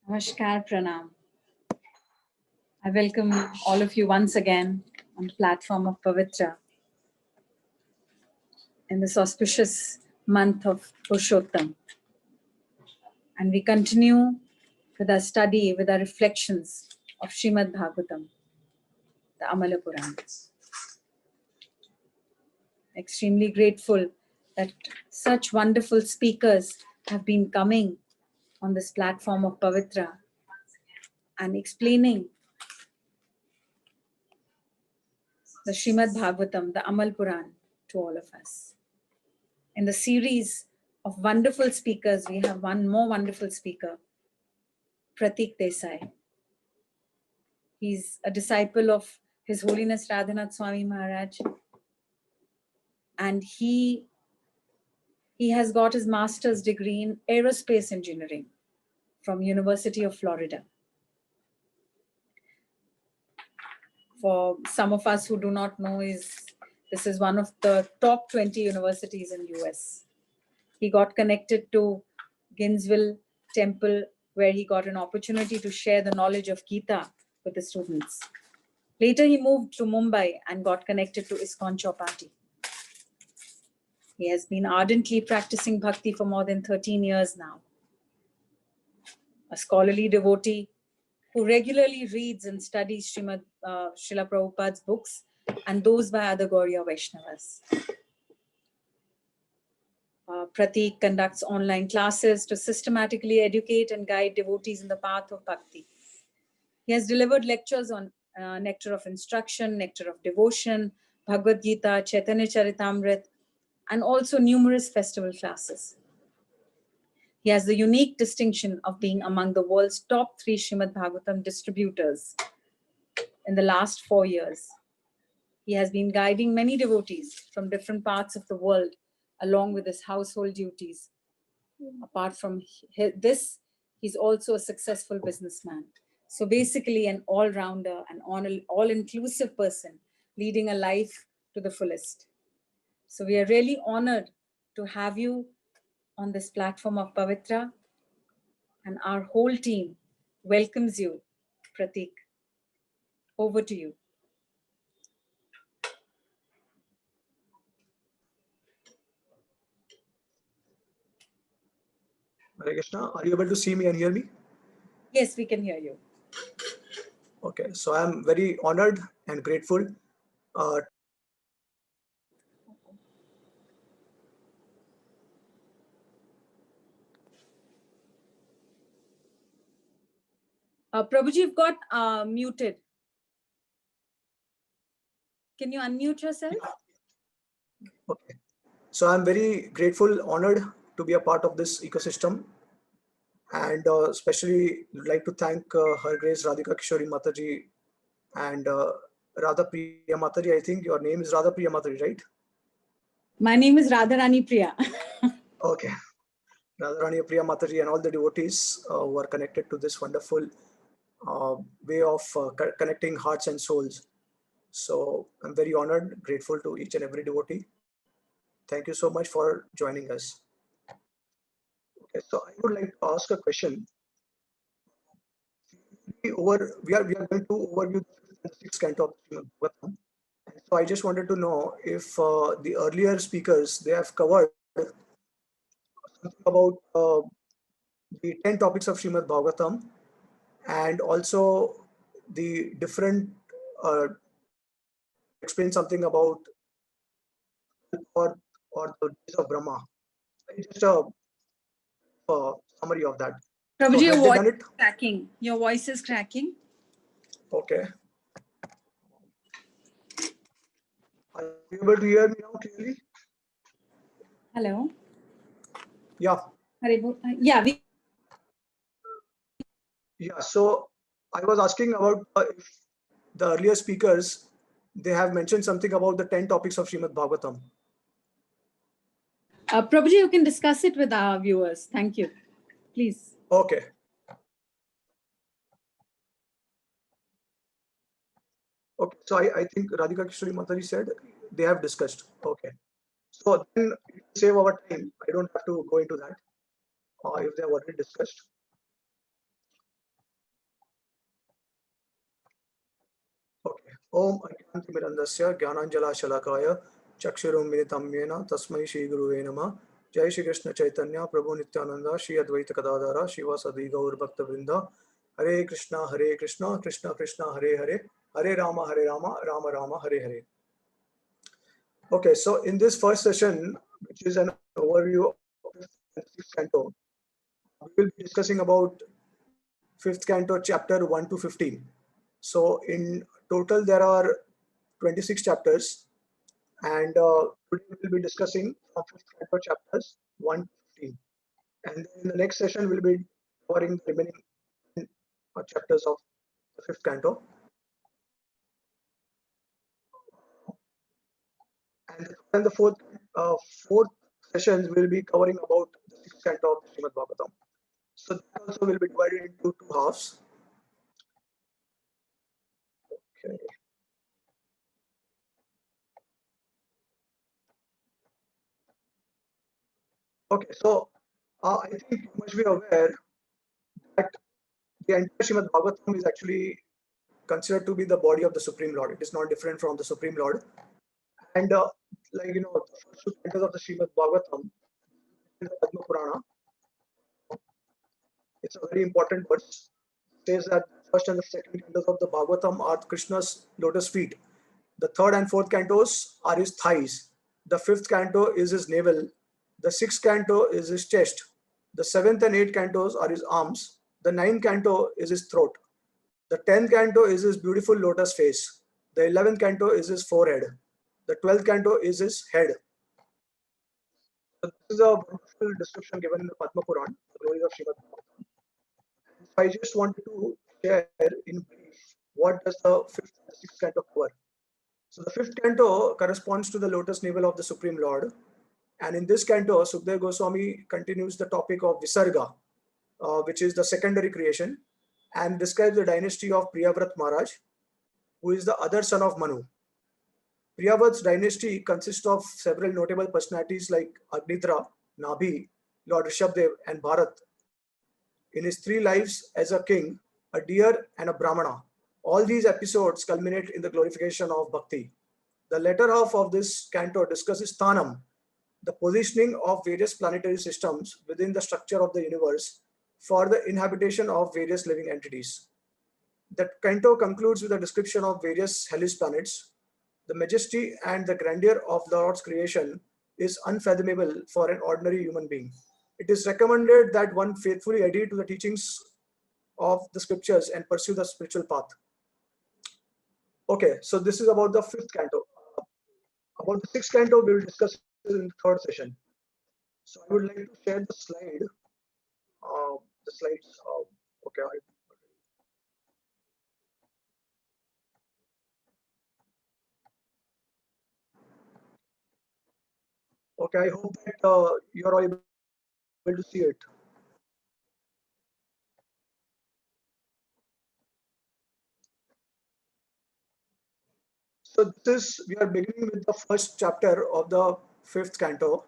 Namaskar, Pranam. I welcome all of you once again on the platform of Pavitra in this auspicious month of Purushottam. And we continue with our study, with our reflections of Srimad Bhagavatam, the Amala Purana. Extremely grateful that such wonderful speakers have been coming on this platform of Pavitra and explaining the Srimad Bhagavatam, the Amal Puran, to all of us. In the series of wonderful speakers, we have one more wonderful speaker, Pratik Desai. He's a disciple of His Holiness Radhanath Swami Maharaj, and he has got his master's degree in aerospace engineering from University of Florida. For some of us who do not know, this is one of the top 20 universities in US. He got connected to Gainesville Temple, where he got an opportunity to share the knowledge of Gita with the students. Later, he moved to Mumbai and got connected to ISKCON Chowpatty. He has been ardently practicing bhakti for more than 13 years now. A scholarly devotee who regularly reads and studies Srila Prabhupada's books and those by other Gauriya Vaishnavas. Pratik conducts online classes to systematically educate and guide devotees in the path of bhakti. He has delivered lectures on Nectar of Instruction, Nectar of Devotion, Bhagavad Gita, Chaitanya Charitamrita, and also numerous festival classes. He has the unique distinction of being among the world's top 3 Srimad Bhagavatam distributors in the last 4 years. He has been guiding many devotees from different parts of the world along with his household duties. Apart from this, he's also a successful businessman. So basically an all-rounder, an all-inclusive person leading a life to the fullest. So we are really honored to have you on this platform of Pavitra, and our whole team welcomes you, Pratik. Over to you. Hare Krishna, are you able to see me and hear me? Yes, we can hear you. Okay, so I'm very honored and grateful. Prabhuji, you've got muted. Can you unmute yourself? Yeah. Okay, so I'm very grateful, honored to be a part of this ecosystem, and especially would like to thank Her Grace Radhika Kishori Mataji and Radha Priya Mataji. I think your name is Radha Priya Mataji, right? My name is Radharani Priya. Okay, Radharani Priya Mataji and all the devotees who are connected to this wonderful way of connecting hearts and souls. So I'm very honored, grateful to each and every devotee. Thank you so much for joining us. Okay, so I would like to ask a question. We are going to overview the 6th canto of Srimad Bhagavatam. So I just wanted to know if the earlier speakers, they have covered something about the 10 topics of Srimad Bhagavatam, and also the different explain something about or the days of Brahma. Just a summary of that. Prabhuji, So your have they voice done it? is cracking. Your voice is cracking. Okay. Are you able to hear me now clearly? Hello. Yeah. Yeah. Yeah. So I was asking about if the earlier speakers, they have mentioned something about the 10 topics of Srimad Bhagavatam. Prabhuji, you can discuss it with our viewers. Thank you. Please. Okay. Okay. So I think Radhika Kishori Mataji said they have discussed. Okay. So then it will save our time. I don't have to go into that if they have already discussed. Okay. Om Ajnanti Mirandasya Jnananjala Shalakaya Chakshurum Militam Yena Tasmai Shri Guruve Namah. Jai Shri Krishna Chaitanya Prabhu Nityananda Shri Advaita Kadadara Shiva Sadi Gaur Bhakta Vrinda. Hare Krishna Krishna Krishna Hare Hare Hare Rama Rama Rama Hare Hare. Okay, so in this first session, which is an overview of fifth and sixth canto, we will be discussing about fifth canto chapter 1 to 15. So in total there are 26 chapters, and today we will be discussing from fifth canto chapters 1 to 15. And then in the next session we'll be covering the remaining chapters of the fifth canto. And the fourth sessions will be covering about the sixth canto of Srimad Bhagavatam. So that also will be divided into two halves. Okay. Okay, so I think you must be aware that the entire Srimad Bhagavatam is actually considered to be the body of the Supreme Lord. It is not different from the Supreme Lord. And like the first two cantos of the Srimad Bhagavatam, in the Padma Purana, it's a very important verse. It says that first and the second cantos of the Bhagavatam are Krishna's lotus feet. The third and fourth cantos are his thighs. The fifth canto is his navel. The sixth canto is his chest. The seventh and eighth cantos are his arms. The ninth canto is his throat. The 10th canto is his beautiful lotus face. The 11th canto is his forehead. The 12th canto is his head. So this is a wonderful description given in the Padma Puran, the glories of Srimad Bhagavatam. So I just wanted to share in brief what does the fifth and sixth canto cover. So the fifth canto corresponds to the lotus navel of the Supreme Lord. And in this canto, Sukdev Goswami continues the topic of Visarga, which is the secondary creation, and describes the dynasty of Priyavrat Maharaj, who is the other son of Manu. Priyavrat's dynasty consists of several notable personalities like Agnitra, Nabhi, Lord Rishabdev, and Bharat. In his 3 lives as a king, a deer, and a Brahmana, all these episodes culminate in the glorification of Bhakti. The latter half of this canto discusses Thanam, the positioning of various planetary systems within the structure of the universe for the inhabitation of various living entities. The canto concludes with a description of various hellish planets. The majesty and the grandeur of the Lord's creation is unfathomable for an ordinary human being. It is recommended that one faithfully adhere to the teachings of the scriptures and pursue the spiritual path. Okay, so this is about the fifth canto. About the sixth canto, we will discuss in the third session. So I would like to share the slide. The slides. Okay. Okay. I hope that you are able to see it. So we are beginning with the first chapter of the fifth canto,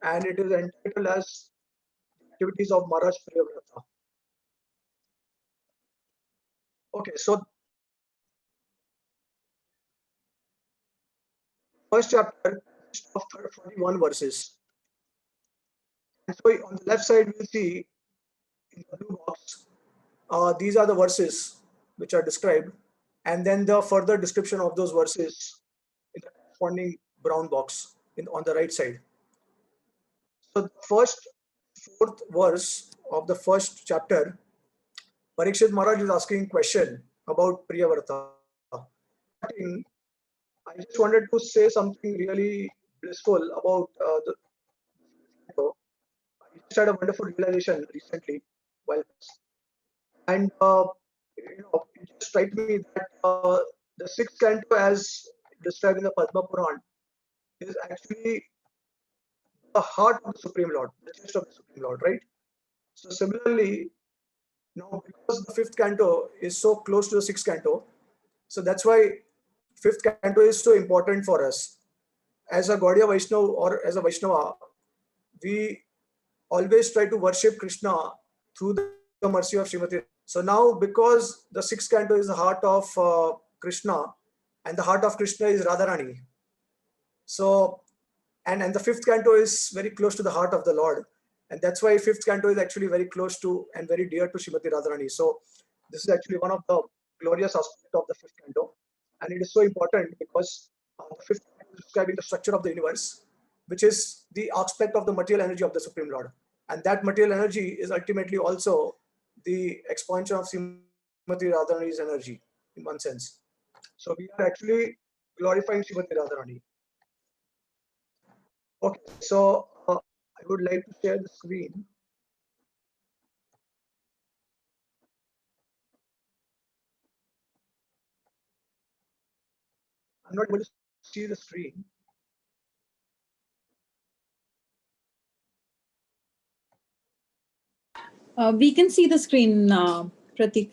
and it is entitled as Activities of Maharaj Priyavrata. Okay, so first chapter consists of 41 verses. And so on the left side, we'll see in the blue box, these are the verses which are described, and then the further description of those verses in the corresponding brown box on the right side. So the first 4th verse of the first chapter, Parikshit Maharaj is asking a question about Priyavrata. I just wanted to say something really blissful about the. I just had a wonderful realization recently, and it just struck me that the sixth canto, as described in the Padma Puran, is actually the heart of the Supreme Lord, the chest of the Supreme Lord, right? So similarly, now because the fifth canto is so close to the sixth canto, so that's why fifth canto is so important for us. as a Gaudiya Vaishnava or as a Vaishnava, we always try to worship Krishna through the mercy of Srimati. So now, because the sixth canto is the heart of Krishna, and the heart of Krishna is Radharani. So, and the fifth canto is very close to the heart of the Lord. And that's why fifth canto is actually very close to and very dear to Srimati Radharani. So this is actually one of the glorious aspects of the fifth canto. And it is so important because the fifth canto is describing the structure of the universe, which is the aspect of the material energy of the Supreme Lord. And that material energy is ultimately also the expansion of Srimati Radharani's energy in one sense. So we are actually glorifying Srimati Radharani. Okay, so I would like to share the screen. I'm not able to see the screen. We can see the screen, Pratik.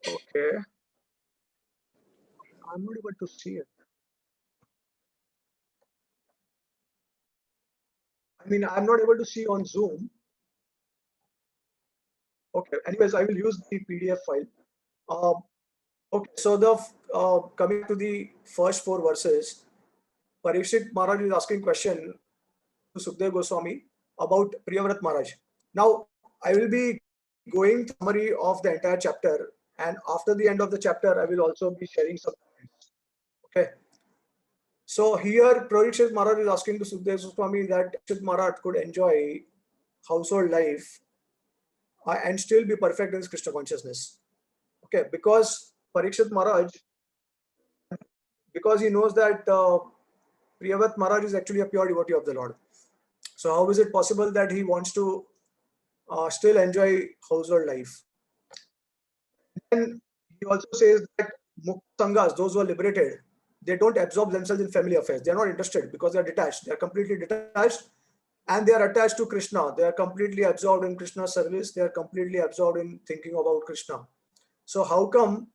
Okay. I'm not able to see it. I mean, I'm not able to see on Zoom. Okay. Anyways, I will use the PDF file. Okay. So the coming to the first four verses, Parikshit Maharaj is asking question to Sukhdev Goswami about Priyavrat Maharaj. Now, I will be going summary of the entire chapter, and after the end of the chapter, I will also be sharing some comments. Okay. So here, Parikshit Maharaj is asking to Sukhdev Goswami that Parikshit Maharaj could enjoy household life and still be perfect in his Krishna consciousness. Okay, because Parikshit Maharaj, because he knows that Priyavrat Maharaj is actually a pure devotee of the Lord. So how is it possible that he wants to still enjoy household life? And he also says that Mukta Sanghas, those who are liberated, they don't absorb themselves in family affairs. They are not interested because they are detached. They are completely detached, and they are attached to Krishna. They are completely absorbed in Krishna's service. They are completely absorbed in thinking about Krishna. So how come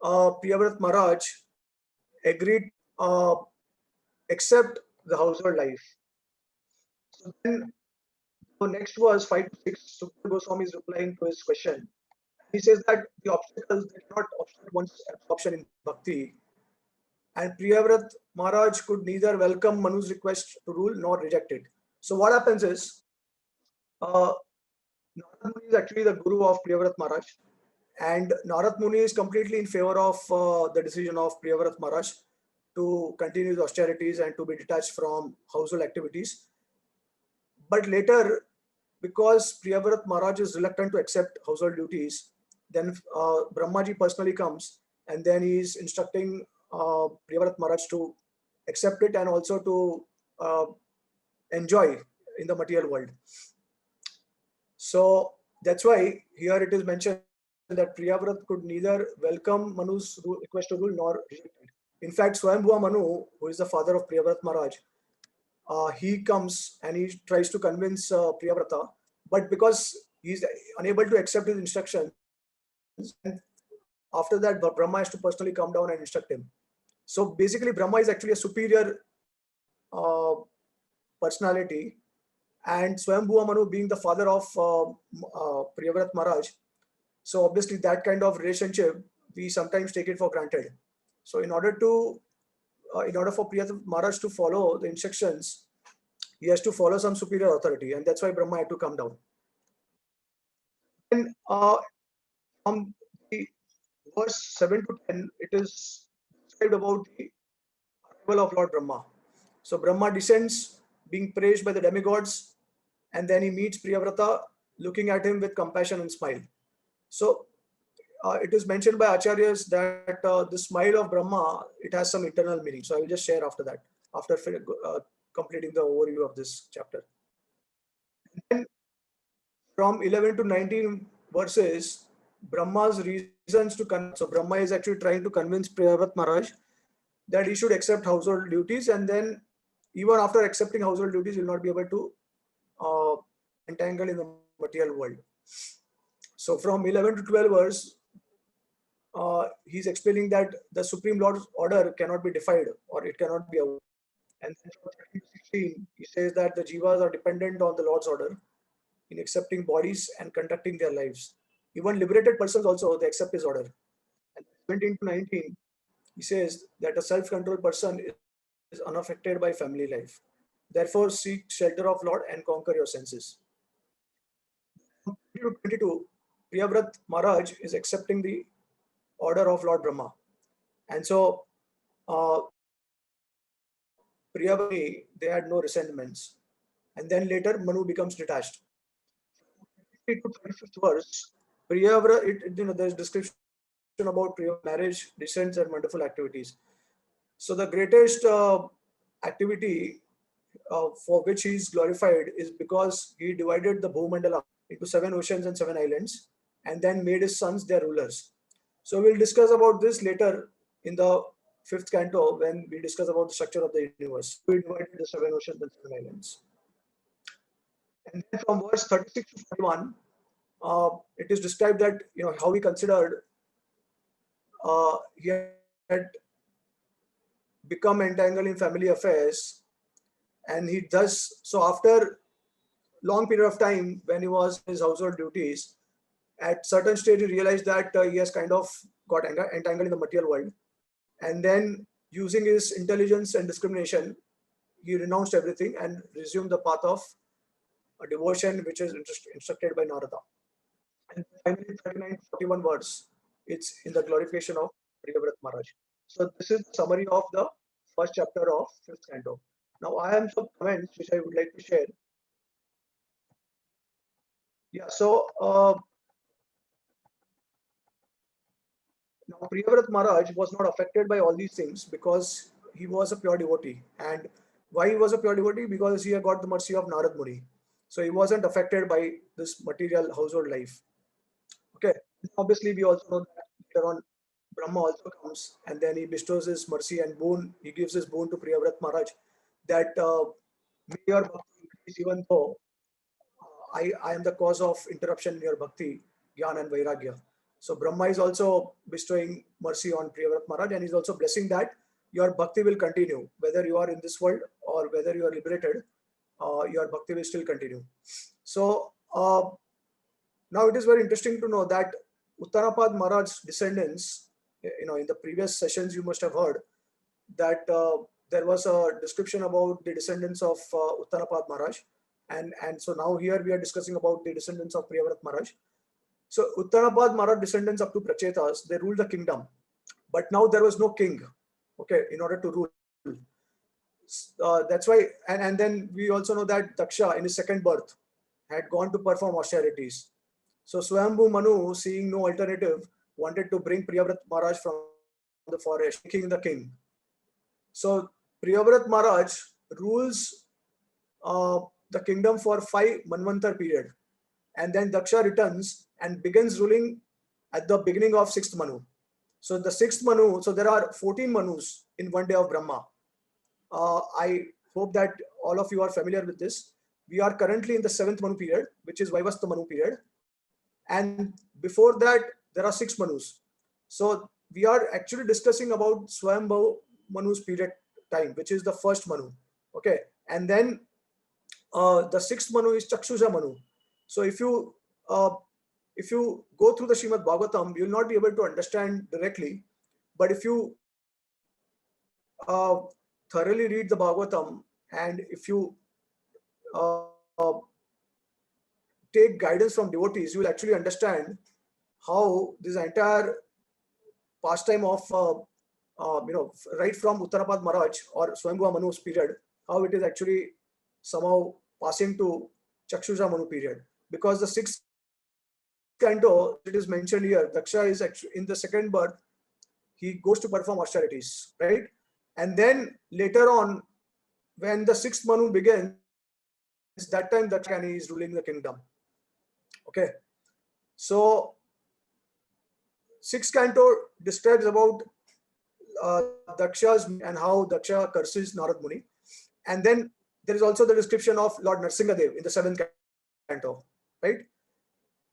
Priyavrat Maharaj agreed accept the household life? So then the next verse 5 to 6, Sukha Goswami is replying to his question. He says that the obstacles did not obstruct one's absorption in bhakti, and Priyavrat Maharaj could neither welcome Manu's request to rule nor reject it. So what happens is, Narad Muni is actually the guru of Priyavrat Maharaj, and Narad Muni is completely in favor of the decision of Priyavrat Maharaj to continue the austerities and to be detached from household activities. But later, because Priyavrat Maharaj is reluctant to accept household duties, then Brahmaji personally comes and then he is instructing Priyavrat Maharaj to accept it and also to enjoy in the material world. So that's why here it is mentioned that Priyavrat could neither welcome Manu's request to rule nor reject it. In fact, Swayambhuva Manu, who is the father of Priyavrat Maharaj, he comes and he tries to convince Priyavrata, but because he's unable to accept his instructions, and after that, Brahma has to personally come down and instruct him. So basically, Brahma is actually a superior personality, and Swayambhuva Manu being the father of Priyavrat Maharaj. So obviously, that kind of relationship we sometimes take it for granted. So in order for Priyavrat Maharaj to follow the instructions, he has to follow some superior authority, and that's why Brahma had to come down. And from the verse 7 to 10, it is described about the arrival of Lord Brahma. So Brahma descends, being praised by the demigods, and then he meets Priyavrata, looking at him with compassion and smile. So it is mentioned by acharyas that the smile of Brahma, it has some internal meaning. So I will just share after that, after completing the overview of this chapter. And from 11 to 19 verses, Brahma's reasons to so Brahma is actually trying to convince Priyavrat Maharaj that he should accept household duties, and then even after accepting household duties, he will not be able to entangle in the material world. So from 11 to 12 verse, he's explaining that the Supreme Lord's order cannot be defied or it cannot be avoided. And then from 13 to 16, he says that the jivas are dependent on the Lord's order in accepting bodies and conducting their lives. Even liberated persons also, they accept his order. And 17 to 19, he says that a self-controlled person is unaffected by family life. Therefore, seek shelter of Lord and conquer your senses. 20 to 22, Priyavrat Maharaj is accepting the order of Lord Brahma. And so, Priyavrat, they had no resentments. And then later, Manu becomes detached. 20 to 25th verse, Priyavrat, there's description about Priyavrat marriage, descents, and wonderful activities. So the greatest activity for which he is glorified is because he divided the Bhumandala into 7 oceans and 7 islands, and then made his sons their rulers. So we'll discuss about this later in the 5th canto when we discuss about the structure of the universe. We divided the 7 oceans and 7 islands. And then from verse 36 to 41, it is described that how he considered he had become entangled in family affairs, and he does so after long period of time when he was in his household duties. At certain stage, he realized that he has kind of got entangled in the material world, and then using his intelligence and discrimination, he renounced everything and resumed the path of a devotion which is instructed by Narada. And finally, 39 to 41 words, it's in the glorification of Priyavrat Maharaj. So this is the summary of the first chapter of 5th canto. Now I have some comments which I would like to share. Yeah, so now Priyavrat Maharaj was not affected by all these things because he was a pure devotee. And why he was a pure devotee? Because he had got the mercy of Narad Muni. So he wasn't affected by this material household life. Okay. Obviously, we also know that later on Brahma also comes and then he bestows his mercy and boon. He gives his boon to Priyavrat Maharaj that may your bhakti increase even though I am the cause of interruption in your bhakti, Gyan and Vairagya. So Brahma is also bestowing mercy on Priyavrat Maharaj and is also blessing that your bhakti will continue. Whether you are in this world or whether you are liberated, your bhakti will still continue. So now it is very interesting to know that Uttanapad Maharaj's descendants, in the previous sessions you must have heard that there was a description about the descendants of Uttanapad Maharaj. And so now here we are discussing about the descendants of Priyavrat Maharaj. So Uttanapad Maharaj descendants up to Prachetas, they ruled the kingdom. But now there was no king, okay, in order to rule. That's why, and then we also know that Daksha in his second birth had gone to perform austerities. So Swayambhu Manu, seeing no alternative, wanted to bring Priyavrat Maharaj from the forest, making the king. So Priyavrat Maharaj rules the kingdom for 5 Manvantar period. And then Daksha returns and begins ruling at the beginning of 6th Manu. So the 6th Manu, so there are 14 Manus in one day of Brahma. I hope that all of you are familiar with this. We are currently in the 7th Manu period, which is Vaivastha Manu period. And before that, there are 6 Manus. So we are actually discussing about Swayambhu Manu's period time, which is the first Manu. Okay. And then the 6th Manu is Chakshuja Manu. So if you go through the Srimad Bhagavatam, you will not be able to understand directly. But if you thoroughly read the Bhagavatam and if you take guidance from devotees, you will actually understand how this entire pastime of right from Uttanapad Maharaj or Swayambhu Manu's period, how it is actually somehow passing to Chakshuja Manu period. Because the 6th canto, it is mentioned here, Daksha is actually in the second birth, he goes to perform austerities, right? And then later on, when the 6th Manu begins, that time Daksha is ruling the kingdom. Okay. So 6th canto describes about Daksha's and how Daksha curses Narad Muni. And then there is also the description of Lord Narsingadev in the 7th canto, right?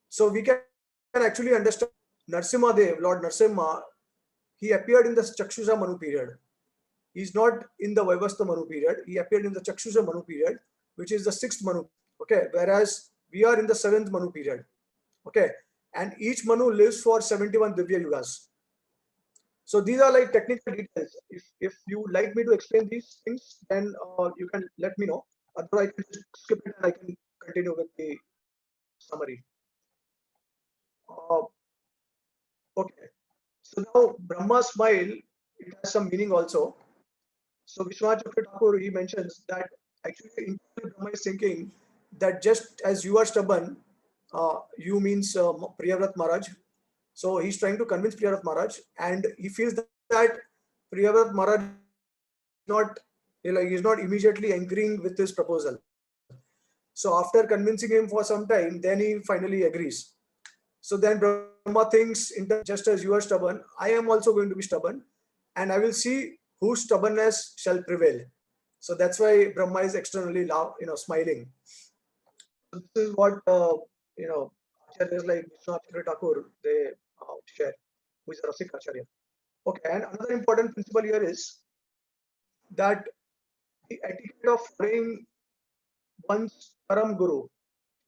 So we can actually understand Narsimhadev, Lord Narsimha, he appeared in the Chakshuja Manu period. He's not in the Vaivastha Manu period. He appeared in the Chakshusha Manu period, which is the 6th Manu. Okay, whereas we are in the 7th Manu period. Okay, and each Manu lives for 71 Divya Yugas. So these are like technical details. If you like me to explain these things, then you can let me know. Otherwise, I can just skip it and I can continue with the summary. Okay. So now Brahma smile, it has some meaning also. So Vishwanath Chakra Thakur, he mentions that actually Brahma is thinking that just as you are stubborn, you means Priyavrat Maharaj. So he's trying to convince Priyavrat Maharaj, and he feels that Priyavrat Maharaj not, he's not immediately agreeing with this proposal. So after convincing him for some time, then he finally agrees. So then Brahma thinks, just as you are stubborn, I am also going to be stubborn, and I will see whose stubbornness shall prevail. So that's why Brahma is externally smiling. So this is what acharyas like Vishwanath Chakra Thakur, they share, who is a Rasik Acharya. Okay, and another important principle here is that the etiquette of following one's Param Guru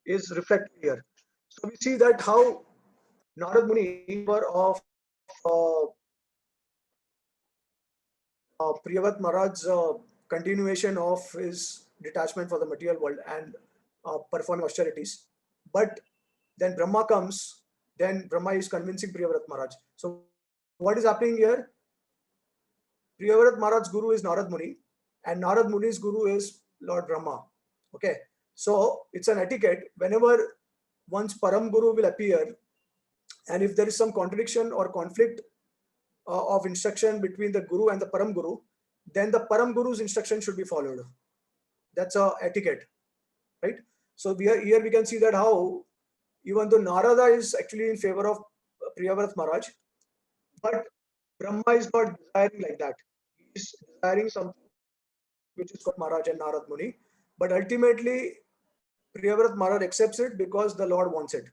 is reflected here. So we see that how Narad Muni were of Priyavat Maharaj's continuation of his detachment for the material world and performing austerities. But then Brahma comes, then Brahma is convincing Priyavat Maharaj. So what is happening here? Priyavat Maharaj's guru is Narad Muni, and Narad Muni's guru is Lord Brahma. Okay, so it's an etiquette whenever one's Param Guru will appear, and if there is some contradiction or conflict of instruction between the Guru and the Param Guru, then the Param Guru's instruction should be followed. That's a etiquette, right? So here we can see that how even though Narada is actually in favor of Priyavat Maharaj, but Brahma is not desiring like that. He is desiring something which is called Maharaj and Narad Muni, but ultimately Priyavat Maharaj accepts it because the Lord wants it.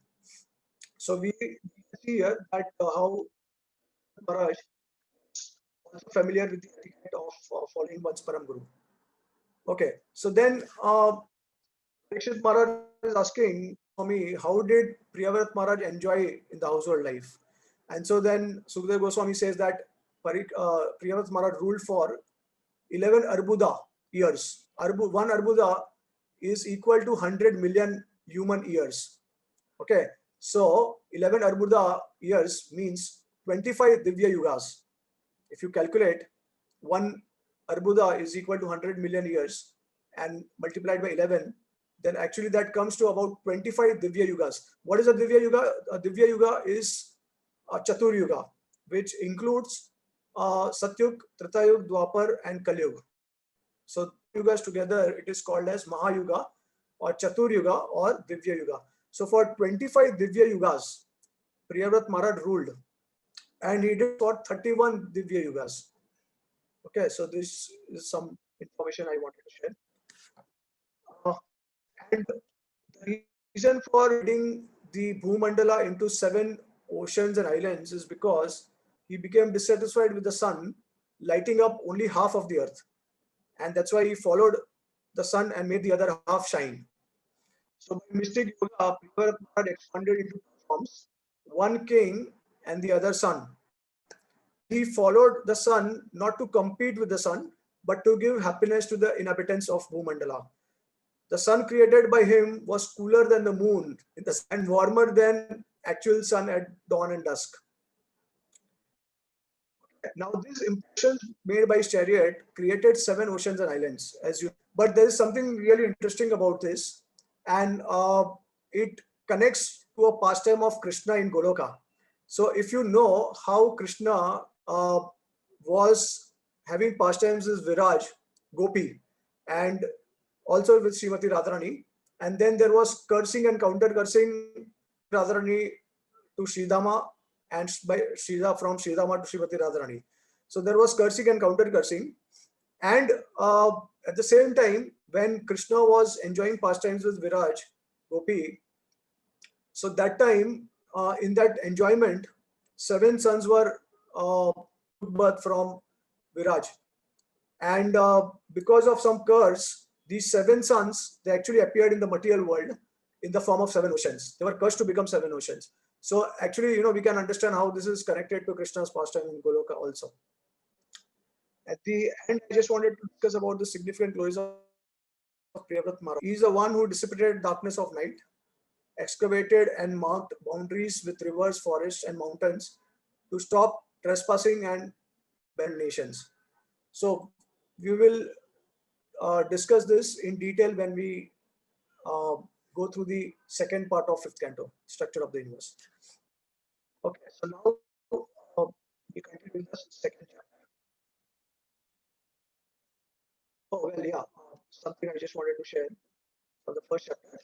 So we see here that how Maharaj is also familiar with the etiquette of following one's Param Guru. Okay, so then Parikshit Maharaj is asking Swami, how did Priyavat Maharaj enjoy in the household life? And so then Sukadeva Goswami says that Priyavat Maharaj ruled for 11 Arbuda years. One Arbuda is equal to 100 million human years. Okay, so 11 Arbuda years means 25 Divya Yugas. If you calculate, one Arbuda is equal to 100 million years and multiplied by 11, then actually that comes to about 25 Divya Yugas. What is a Divya Yuga? A Divya Yuga is a Chatur Yuga, which includes Satyug, Tretayug, Dwapar, and Kalyug. So Yugas together, it is called as Mahayuga or Chatur Yuga or Divya Yuga. So for 25 Divya Yugas, Priyavat Maharaj ruled, and he did for 31 Divya Yugas. Okay, so this is some information I wanted to share. And the reason for dividing the Bhumandala into 7 oceans and islands is because he became dissatisfied with the sun lighting up only half of the earth. And that's why he followed the sun and made the other half shine. So by mystic yoga, Priyavat Maharaj expanded into 2 forms, one king and the other sun. He followed the sun not to compete with the sun, but to give happiness to the inhabitants of Bhumandala. The sun created by him was cooler than the moon and warmer than actual sun at dawn and dusk. Now, these impressions made by his chariot created 7 oceans and islands, but there is something really interesting about this, and it connects to a pastime of Krishna in Goloka. So, if you know how Krishna was having pastimes with Viraj, Gopi, and also with Srimati Radharani, and then there was cursing and counter cursing Radharani to Sridhama, and by from Sridhama to Srimati Radharani. So there was cursing and counter cursing, and at the same time, when Krishna was enjoying pastimes with Viraj, Gopi, so that time in that enjoyment, 7 sons were birth from Viraj. And because of some curse, these 7 sons, they actually appeared in the material world in the form of 7 oceans. They were cursed to become 7 oceans. So actually, we can understand how this is connected to Krishna's pastime in Goloka also. At the end, I just wanted to discuss about the significant glories of Priyavrat Maharaj. He is the one who dissipated darkness of night, excavated and marked boundaries with rivers, forests, and mountains to stop trespassing and ban nations. So we will discuss this in detail when we go through the second part of 5th canto, Structure of the Universe. Okay, so now we continue with the second chapter. Oh, well, yeah, something I just wanted to share from the first chapter.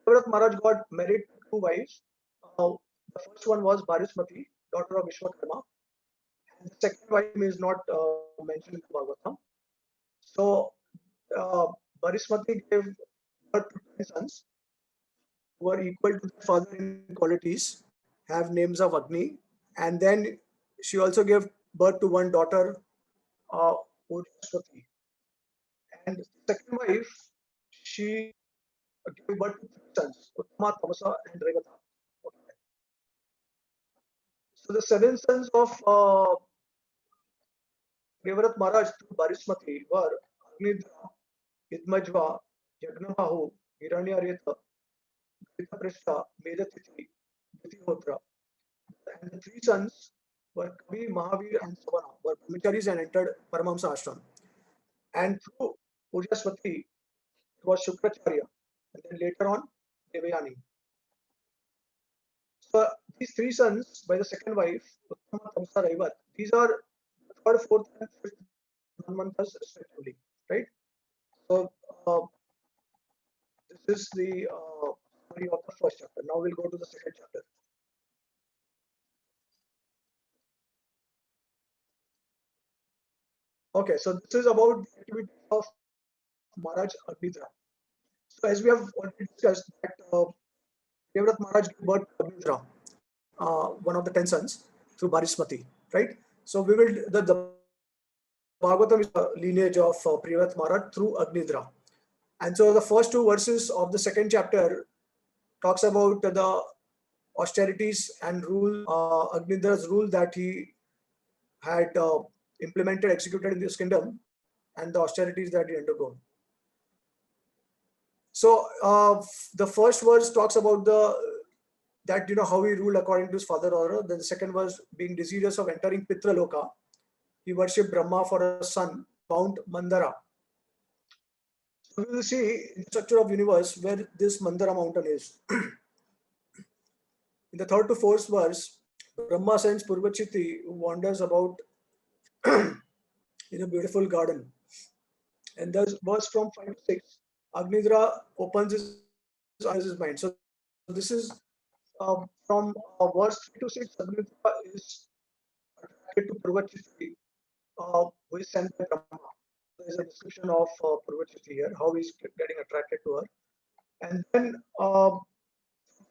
Priyavrat Maharaj got married to 2 wives. The first one was Barismati, daughter of Vishwakarma. And the second wife is not mentioned in the Bhagavatam. So, Barismati gave birth to 10 sons who are equal to their father in qualities, have names of Agni, and then she also gave birth to one daughter, Ojaswati. And the second wife, she gave birth to 3 sons, Uttama, Tamasa, and Regata. Okay. So the 7 sons of Priyavrat Maharaj through Barismati were Agnidra, Idmajva, Yagnabahu, Hiranyareta, Prishta, Medatithi, Ditihotra. And the 3 sons were Kavi, Mahavir, and Savana, were brahmacharis and entered Paramahamsa ashram. And through Ujaswati, it was Shukracharya, and then later on, Devayani. So these 3 sons by the second wife, Uttama, Tamsa, Raivat, these are 3rd, 4th, and 5th Manmanthas respectively, right? So this is the summary of the first chapter. Now we'll go to the second chapter. Okay, so this is about the activity of Maharaj Agnidra. So as we have already discussed that Priyavrat Maharaj gave birth to Agnidra, one of the 10 sons, through Barismati, right? So we will, the Bhagavatam is a lineage of Priyavrat Maharaj through Agnidra. And so the first 2 verses of the second chapter talks about the austerities and rule, Agnidra's rule that he had implemented, executed in this kingdom, and the austerities that he undergone. So the first verse talks about that how he ruled according to his father order. Then the second verse, being desirous of entering Pitraloka, he worshipped Brahma for a son, Mount Mandara. So we will see in the structure of universe where this Mandara mountain is. In the 3rd to 4th verse, Brahma sends Purvachiti, who wanders about in a beautiful garden. And thus verse from 5 to 6, Agnidra opens his mind. So this is from verse 3 to 6, Agnidra is attracted to Purvachiti, who is sent by Brahma. There is a description of Purvachiti here, how he is getting attracted to her. And then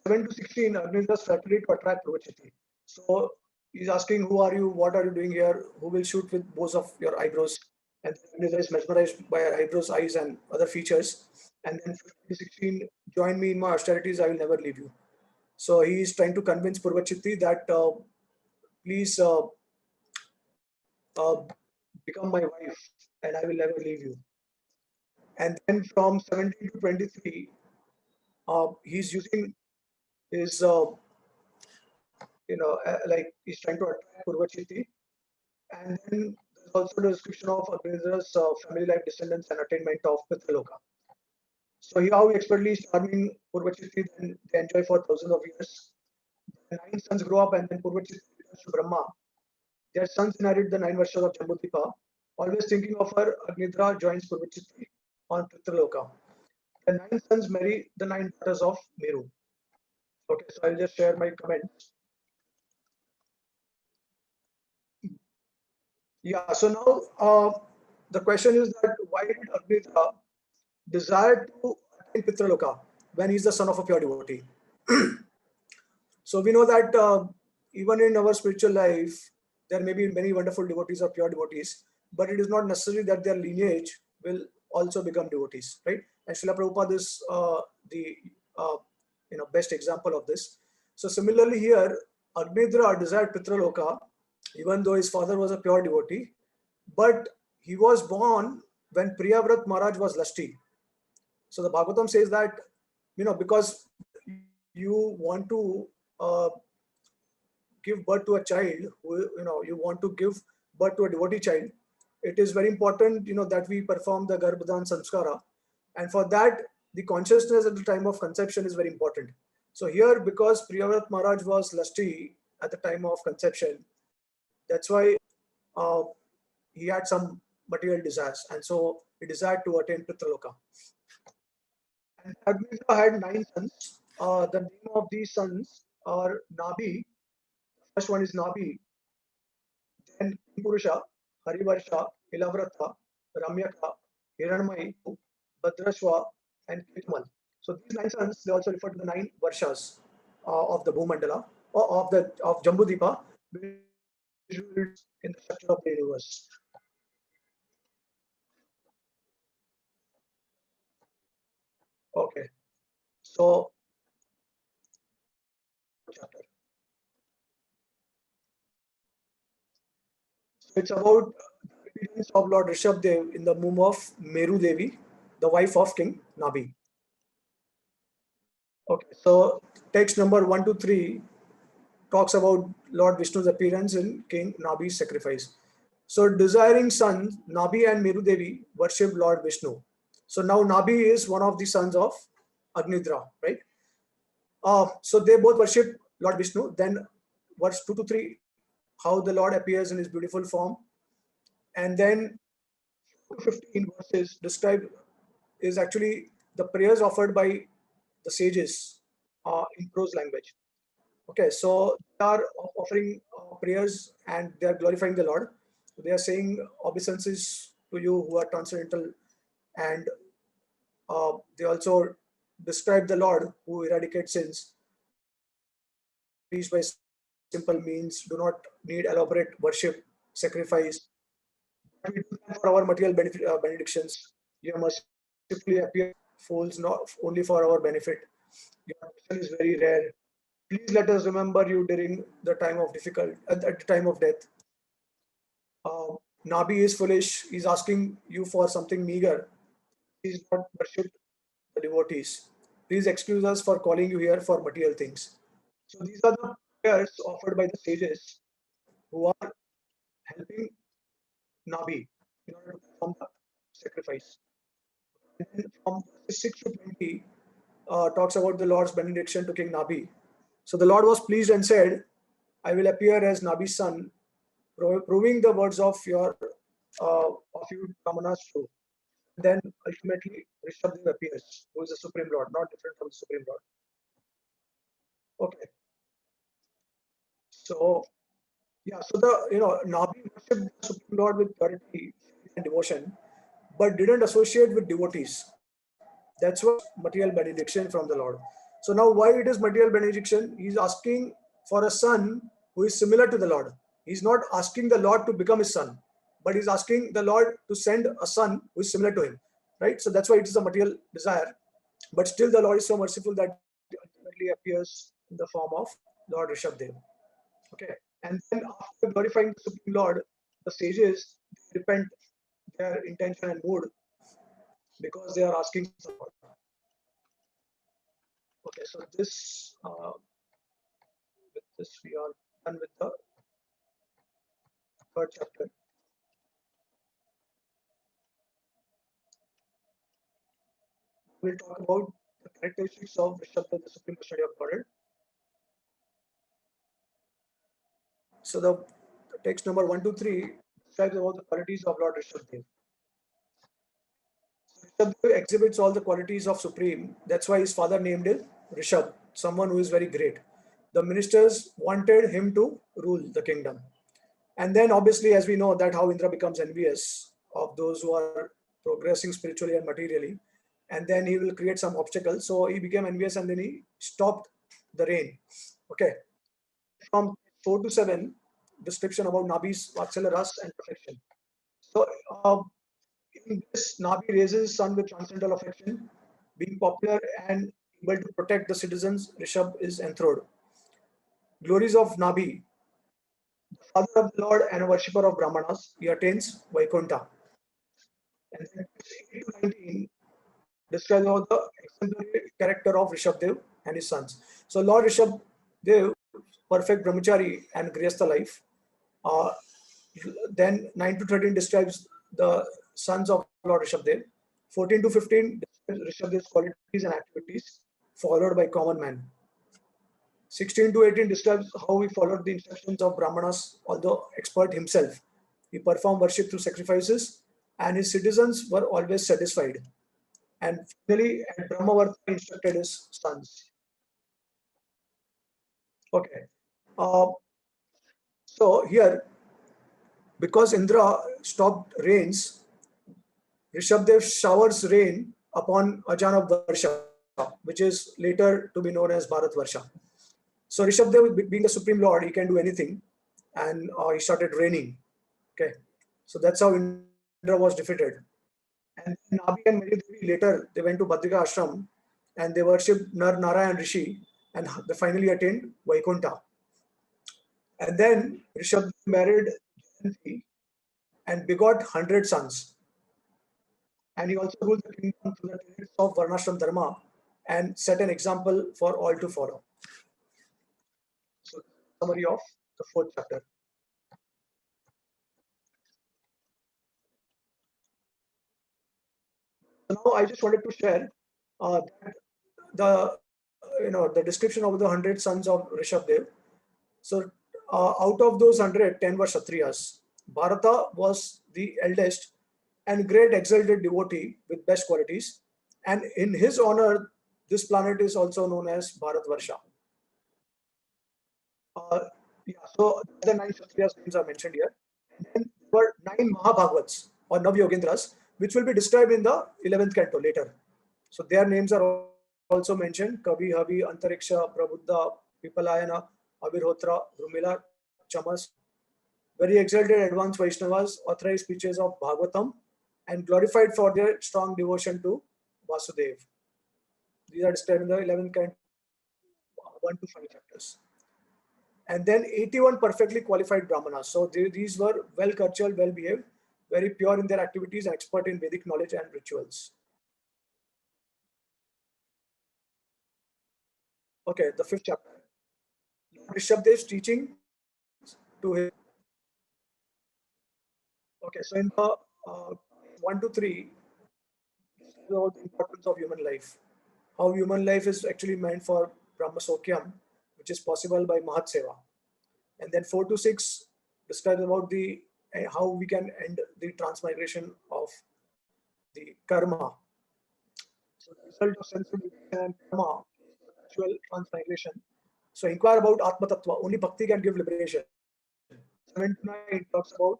7 to 16, Agnidra's strategy to attract Purvachiti. So he's asking, who are you? What are you doing here? Who will shoot with bows of your eyebrows? And Agnidra is mesmerized by her eyebrows, eyes, and other features. And then 15 to 16, join me in my austerities, I will never leave you. So he is trying to convince Purvachiti that please become my wife and I will never leave you. And then from 17 to 23, he's using his, like he's trying to attract Purvachiti. And then there's also the description of Agnidra's family life, descendants, and attainment of Pitraloka. So here how expertly is charming Purvachiti, then they enjoy for thousands of years. The 9 sons grow up and then Purvachiti returns to Brahma. Their sons inherit the 9 Varshas of Jambudvipa. Always thinking of her, Agnidra joins Purvachiti on Pitraloka. The 9 sons marry the 9 daughters of Meru. Okay, so I'll just share my comments. Yeah, so now the question is that why did Agnidra desire to attain Pitraloka when he's the son of a pure devotee? So we know that even in our spiritual life, there may be many wonderful devotees or pure devotees, but it is not necessary that their lineage will also become devotees, right? And Srila Prabhupada is the best example of this. So similarly here, Agnidra desired Pitraloka, even though his father was a pure devotee, but he was born when Priyavrat Maharaj was lusty. So the Bhagavatam says that, because you want to give birth to a child, you want to give birth to a devotee child, it is very important, that we perform the Garbhadan Samskara. And for that, the consciousness at the time of conception is very important. So here, because Priyavrat Maharaj was lusty at the time of conception, that's why he had some material desires. And so he desired to attain Pitraloka. And Agnidra had 9 sons. The name of these sons are Nabi. First one is Nabi, then Purusha, Harivarsha, Ilavrata, Ramyaka, Hiranmai, Bhadrashva, and Kitmal. So these 9 sons, they also refer to the 9 Varshas of the Bhumandala, or of Jambudvipa, which is in the structure of the universe. Okay, so chapter. So it's about the appearance of Lord Rishabdev in the womb of Meru Devi, the wife of King Nabi. Okay, so text number 1 to 3 talks about Lord Vishnu's appearance in King Nabi's sacrifice. So desiring sons, Nabi and Meru Devi worship Lord Vishnu. So now Nabi is one of the sons of Agnidra, right? So they both worship Lord Vishnu. Then verse 2 to 3, how the Lord appears in his beautiful form. And then 15 verses describe is actually the prayers offered by the sages in prose language. Okay, so they are offering prayers and they are glorifying the Lord. They are saying obeisances to you who are transcendental, and they also describe the Lord who eradicates sins. Reached by simple means, do not need elaborate worship, sacrifice. But we do that for our material benefit, benedictions. You must simply appear fools, not only for our benefit. Your mission is very rare. Please let us remember you during the time of at the time of death. Nabi is foolish. He's asking you for something meager. He's not worshipped the devotees. Please excuse us for calling you here for material things. So these are the prayers offered by the sages who are helping Nabi in order to perform the sacrifice. And then from 6 to 20 talks about the Lord's benediction to King Nabi. So the Lord was pleased and said, I will appear as Nabi's son, proving the words of you Ramanas true. Then ultimately Rishabdev appears, who is the Supreme Lord, not different from the Supreme Lord. Okay. So yeah, so Nabi worshipped the Supreme Lord with purity and devotion, but didn't associate with devotees. That's what material benediction from the Lord. So now why it is material benediction? He's asking for a son who is similar to the Lord. He's not asking the Lord to become his son, but he's asking the Lord to send a son who is similar to him, right? So that's why it is a material desire. But still the Lord is so merciful that he ultimately appears in the form of Lord Rishabdev. Okay. And then after glorifying the Supreme Lord, the sages repent their intention and mood because they are asking support. Okay, so this with this we are done with the 3rd chapter. We'll talk about the characteristics of Rishabdev, the Supreme Personality of Godhead. So the text number 1 to 3 describes about the qualities of Lord Rishabdev. Rishabdev exhibits all the qualities of Supreme. That's why his father named him Rishab, someone who is very great. The ministers wanted him to rule the kingdom. And then obviously, as we know, that how Indra becomes envious of those who are progressing spiritually and materially. And then he will create some obstacles. So he became envious and then he stopped the rain. Okay. From 4 to 7, description about Nabi's Vatsalya Ras and perfection. So in this, Nabi raises his son with transcendental affection, being popular and able to protect the citizens. Rishabh is enthroned. Glories of Nabi, the father of the Lord and a worshipper of Brahmanas, he attains Vaikuntha. And then 8 to 19 describes about the exemplary character of Rishabdev and his sons. So Lord Rishabdev, perfect brahmachari and grihastha life. Uh, then 9 to 13 describes the sons of Lord Rishabdev. 14 to 15 describes Rishabdev's qualities and activities, followed by common man. 16 to 18 describes how he followed the instructions of Brahmanas, although expert himself. He performed worship through sacrifices, and his citizens were always satisfied. And finally, at Brahmavarta instructed his sons. Okay. Uh, so here, because Indra stopped rains, Rishabdev showers rain upon Ajanab Varsha, which is later to be known as Bharat Varsha. So Rishabdev, being the supreme lord, he can do anything, and he started raining. Okay, so that's how Indra was defeated. And Nabi and Mary later they went to Badrika Ashram, and they worshipped Narayan Rishi, and they finally attained Vaikuntha. And then Rishabdev married Jayanti and begot 100 sons. And he also ruled the kingdom through the tenets of Varnashram Dharma and set an example for all to follow. So, summary of the fourth chapter. So now I just wanted to share that the description of the 100 sons of Rishabdev. So out of those 100, 10 were Kshatriyas. Bharata was the eldest and great exalted devotee with best qualities. And in his honor, this planet is also known as Bharatvarsha. So the 9 Kshatriyas names are mentioned here. And then there were 9 Mahabhagavats or Navyogendras, which will be described in the 11th canto later. So their names are also mentioned: Kavi, Havi, Antariksha, Prabuddha, Pipalayana, Abhirhotra, Rumila, Chamas. Very exalted advanced Vaishnavas, authorized speeches of Bhagavatam, and glorified for their strong devotion to Vasudev. These are described in the 11th canto, 1 to 5 chapters. And then 81 perfectly qualified Brahmanas. So these were well cultured, well behaved, very pure in their activities, and expert in Vedic knowledge and rituals. Okay, the 5th chapter. Rishabdev's teaching to his. Okay, so in the 1 to 3, about the importance of human life, how human life is actually meant for Brahma Sokyam, which is possible by Mahat Seva. And then 4 to 6 describes about the how we can end the transmigration of the karma. So the result of sensitivity and karma, actual transmigration. So inquire about Atma Tattva. Only Bhakti can give liberation. 7 to 9 talks about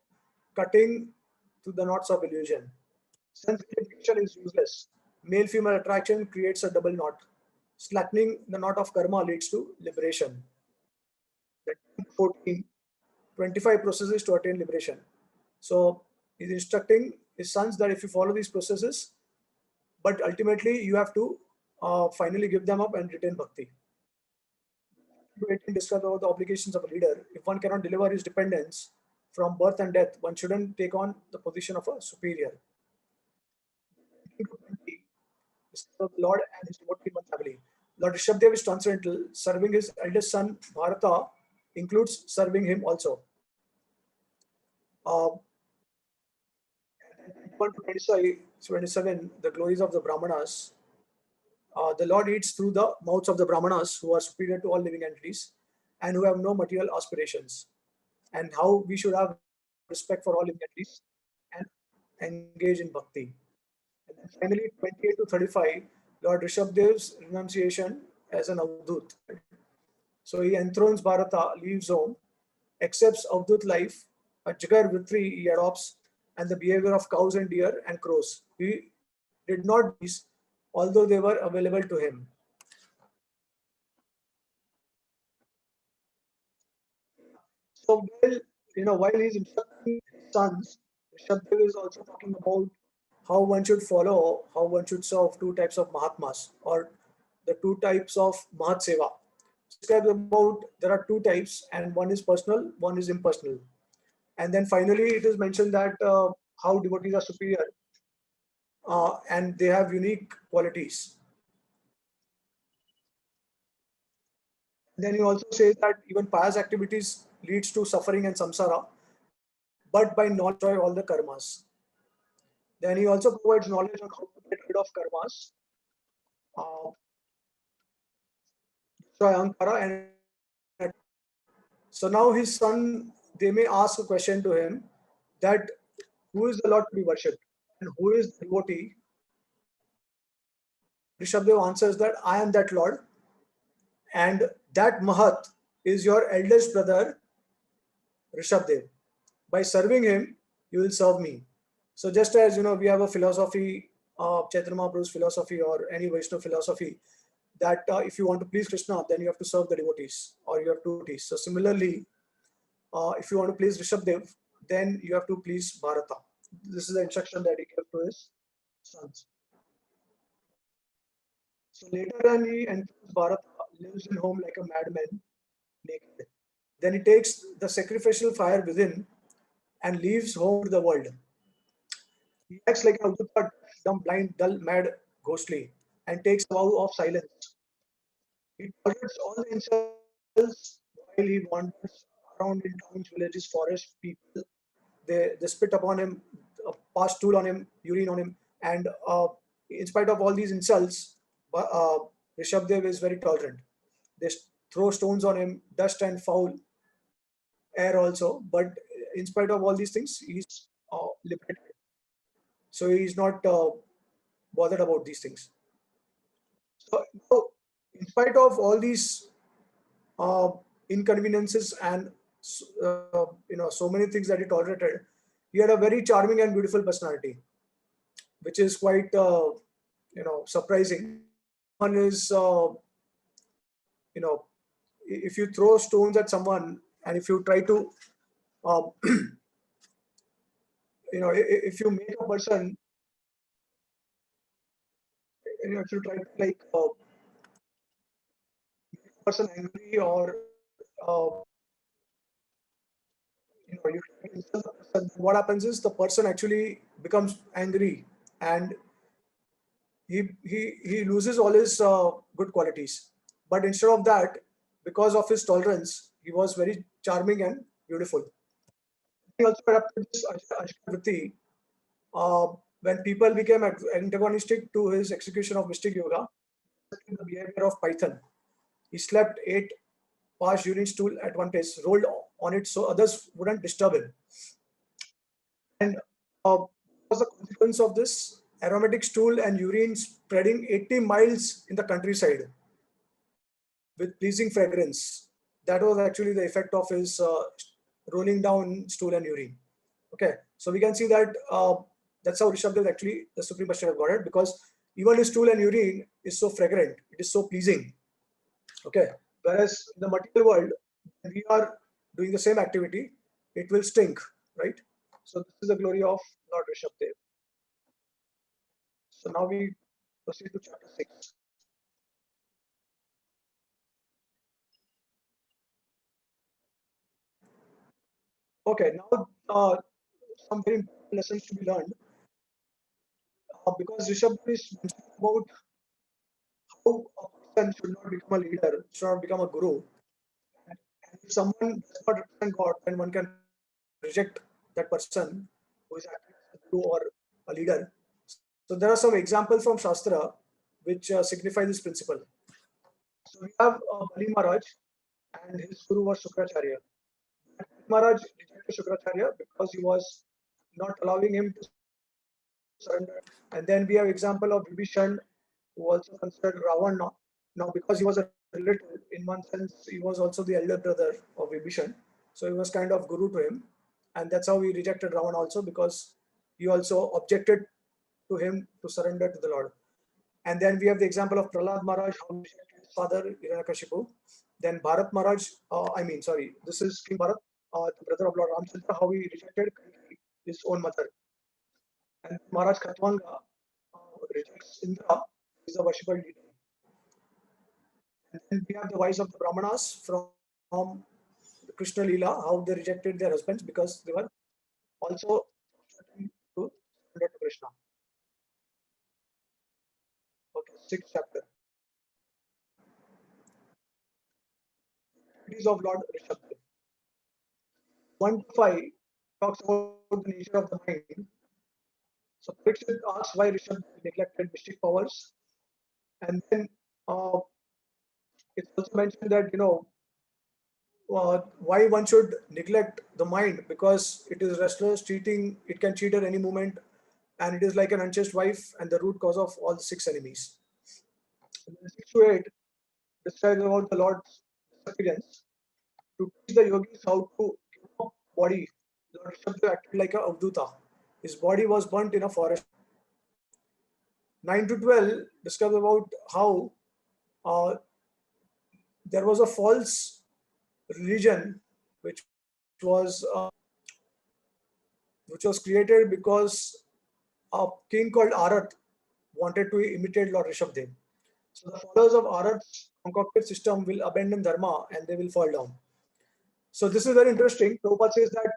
cutting to the knots of illusion. Sense gratification is useless. Male-female attraction creates a double knot. Slackening the knot of karma leads to liberation. 14, 25 processes to attain liberation. So he's instructing his sons that if you follow these processes, but ultimately you have to finally give them up and retain bhakti. 18 describes about the obligations of a leader. If one cannot deliver his dependents from birth and death, one shouldn't take on the position of a superior. The Lord and his devotee family. Lord Rishabdev is transcendental. Serving his eldest son Bharata includes serving him also. 27, the glories of the Brahmanas. The Lord eats through the mouths of the Brahmanas, who are superior to all living entities and who have no material aspirations, and how we should have respect for all living entities and engage in bhakti. And then finally, 28 to 35, Lord Rishabdev's renunciation as an Avdut. So he enthrones Bharata, leaves home, accepts Avdut life, a Jagar Vitri he adopts, and the behavior of cows and deer and crows. He did not these, although they were available to him. So while he's instructing his sons, Rishabdev is also talking about how one should follow, how one should serve two types of Mahatmas, or the two types of Mahat Seva. Describes about there are two types, and one is personal, one is impersonal. And then finally, it is mentioned that how devotees are superior and they have unique qualities. Then he also says that even pious activities leads to suffering and samsara, but by not destroy all the karmas. Then he also provides knowledge on how to get rid of karmas, uh, destroy ahankara, and so now his son, they may ask a question to him that who is the Lord to be worshipped and who is the devotee. Rishabdev answers that I am that Lord, and that Mahat is your eldest brother Rishabdev. By serving him, you will serve me. So just as we have a philosophy, Chaitanya Mahaprabhu's philosophy or any Vaishnava philosophy, that if you want to please Krishna, then you have to serve the devotees or you have to devotees. So similarly, if you want to please Rishabdev, then you have to please Bharata. This is the instruction that he gave to his sons. So later on, he enters Bharata, lives in home like a madman, naked. Then he takes the sacrificial fire within and leaves home to the world. He acts like an Avduta, dumb, blind, dull, mad, ghostly, and takes a vow of silence. He tolerates all the insults while he wanders around in towns, villages, forests. People they spit upon him, pass stool on him, urine on him, and in spite of all these insults, Rishabdev is very tolerant. They throw stones on him, dust and foul air also, but in spite of all these things, he's liberated. So he's not bothered about these things. So now, in spite of all these uh, inconveniences and so many things that he tolerated, he had a very charming and beautiful personality, which is quite surprising. One is you know if you throw stones at someone and if you try to uh, if you make a person, if you try to like make a person angry or you try to insult the person, what happens is the person actually becomes angry and he loses all his good qualities. But instead of that, because of his tolerance, he was very charming and beautiful. He also adapted this Ashkavritti when people became antagonistic to his execution of mystic yoga, the behavior of Python. He slept, ate, passed urine stool at one place, rolled on it so others wouldn't disturb him. And was the consequence of this aromatic stool and urine spreading 80 miles in the countryside with pleasing fragrance. That was actually the effect of his rolling down stool and urine. Okay, so we can see that that's how Rishabdev actually the Supreme Personality of Godhead, because even his stool and urine is so fragrant, it is so pleasing. Okay, whereas in the material world, when we are doing the same activity, it will stink, right? So this is the glory of Lord Rishabdev. So now we proceed to chapter 6. Okay, now some very important lessons to be learned because Rishabdev is mentioning about how a person should not become a leader, should not become a guru. And if someone does not represent God, then one can reject that person who is acting as a guru or a leader. So there are some examples from Shastra which signify this principle. So we have Bali Maharaj and his guru was Shukracharya. Maharaj rejected Shukracharya because he was not allowing him to surrender. And then we have example of Vibhishan, who also considered Ravana. Now, because he was a relative, in one sense, he was also the elder brother of Vibhishan. So he was kind of guru to him. And that's how he rejected Ravana also, because he also objected to him to surrender to the Lord. And then we have the example of Prahlad Maharaj, who rejected his father, Hiranyakashipu. Then Bharat Maharaj, this is King Bharat, the brother of Lord Ramchandra, how he rejected Kaikeyi. his own mother. And Maharaj Khatwanga rejects Indra, is a worshipper leader. And then we have the wives of the Brahmanas from Krishna Leela, how they rejected their husbands because they were also to surrender to Krishna. Okay, sixth chapter. Activities of Lord Rishabdev. 1 to 5 talks about the nature of the mind. So Parikshit asks why Rishabdev neglected mystic powers. And then it's also mentioned that, why one should neglect the mind, because it is restless, cheating, it can cheat at any moment, and it is like an unchaste wife and the root cause of all the 6 enemies. And then 6 to 8 describes about the Lord's disappearance to teach the yogis how to give up body. Lord Rishabdev acted like a avduta. His body was burnt in a forest. 9 to 12 describes about how uh, there was a false religion which was uh, which was created because a king called Arath wanted to imitate Lord Rishabdev. So the followers of Arath's concocted system will abandon dharma and they will fall down. So this is very interesting. Prabhupada says that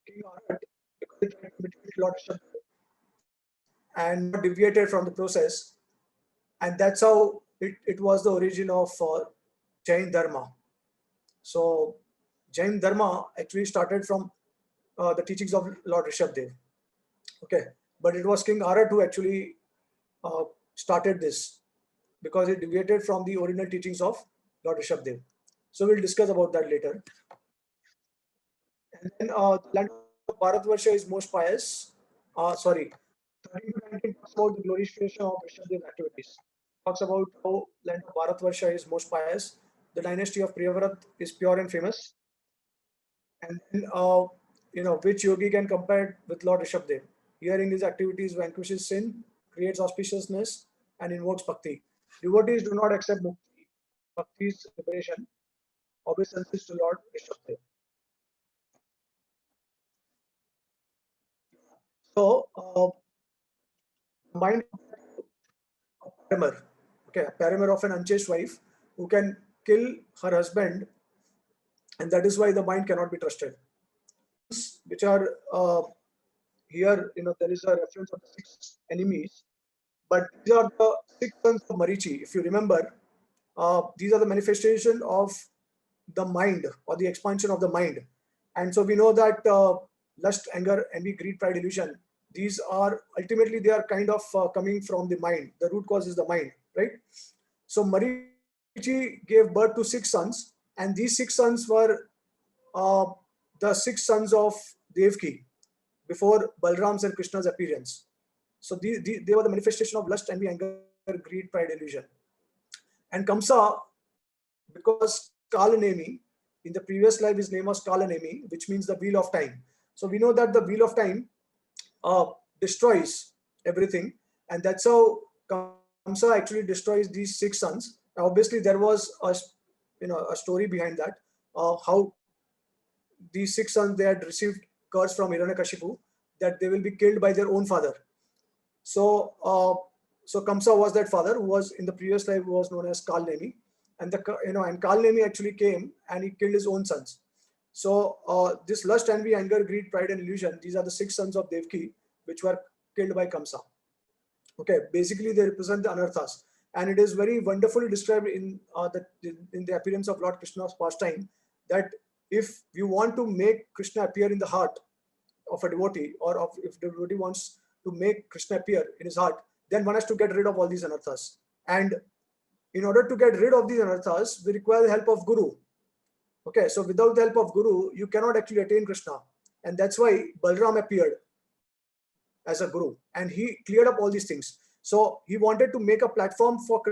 King Arath, because he tried to imitate Lord Rishabdev and deviated from the process, and that's how it was the origin of Jain Dharma. So Jain Dharma actually started from the teachings of Lord Rishabdev. Okay, but it was King Arath who actually started this because it deviated from the original teachings of Lord Rishabdev. So we'll discuss about that later. And then land of Bharatvarsha is most pious. 13 to 19 talks about the glorification of Rishabdev activities. Talks about how land of Bharatvarsha is most pious. The dynasty of Priyavrat is pure and famous. And then, which yogi can compare with Lord Rishabdev? Hearing his activities vanquishes sin, creates auspiciousness, and invokes bhakti. Devotees do not accept mukti, bhakti's liberation, obeisances to Lord Rishabdev. So, mind of a paramour, okay, a paramour of an unchaste wife who can kill her husband, and that is why the mind cannot be trusted. Which are here, there is a reference of the 6 enemies, but these are the 6 sons of Marichi. If you remember, these are the manifestation of the mind or the expansion of the mind. And so we know that lust, anger, envy, greed, pride, illusion, these are ultimately, they are kind of coming from the mind. The root cause is the mind, right? So Marichi gave birth to 6 sons, and these 6 sons were the 6 sons of Devki before Balram's and Krishna's appearance. So they were the manifestation of lust, envy, anger, greed, pride, illusion. And Kamsa, because Kalanemi, in the previous life his name was Kalanemi, which means the wheel of time. So we know that the wheel of time destroys everything, and that's how Kamsa actually destroys these 6 sons. Now, obviously, there was a story behind that, how these 6 sons, they had received curse from Hiranyakashipu that they will be killed by their own father. So, Kamsa was that father who was in the previous life, who was known as Kalnemi, and and Kalnemi actually came and he killed his own sons. So this lust, envy, anger, greed, pride, and illusion, these are the 6 sons of Devki which were killed by Kamsa. Okay, basically they represent the anarthas, and it is very wonderfully described in the appearance of Lord Krishna's pastime, that if you want to make Krishna appear in the heart of a devotee, or if the devotee wants to make Krishna appear in his heart, then one has to get rid of all these anarthas. And in order to get rid of these anarthas, we require the help of Guru. Okay, so without the help of Guru, you cannot actually attain Krishna. And that's why Balram appeared as a Guru, and he cleared up all these things. So he wanted to make a platform for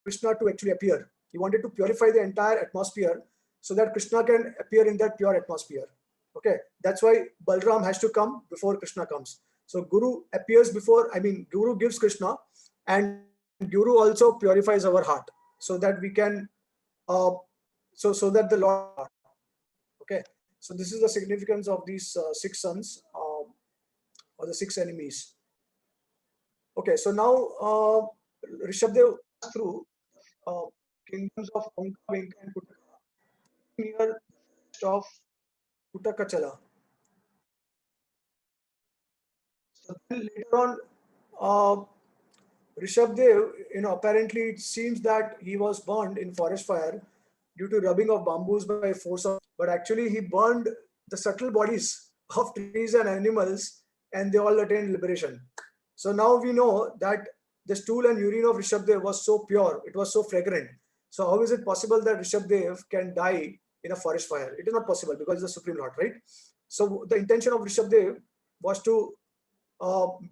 Krishna to actually appear. He wanted to purify the entire atmosphere so that Krishna can appear in that pure atmosphere. Okay, that's why Balram has to come before Krishna comes. So Guru appears before, Guru gives Krishna, and Guru also purifies our heart so that we can, so that the Lord. Okay, so this is the significance of these 6 sons. or the 6 enemies. Okay, so now Rishabdev passed through kingdoms of Onka, Venka, and Kutaka near the forest of Kutakachala. So then later on, Rishabdev, apparently it seems that he was burned in forest fire due to rubbing of bamboos by force of, but actually he burned the subtle bodies of trees and animals, and they all attained liberation. So now we know that the stool and urine of Rishabdev was so pure, it was so fragrant. So how is it possible that Rishabdev can die in a forest fire? It is not possible because he's the Supreme Lord, right? So the intention of Rishabdev was to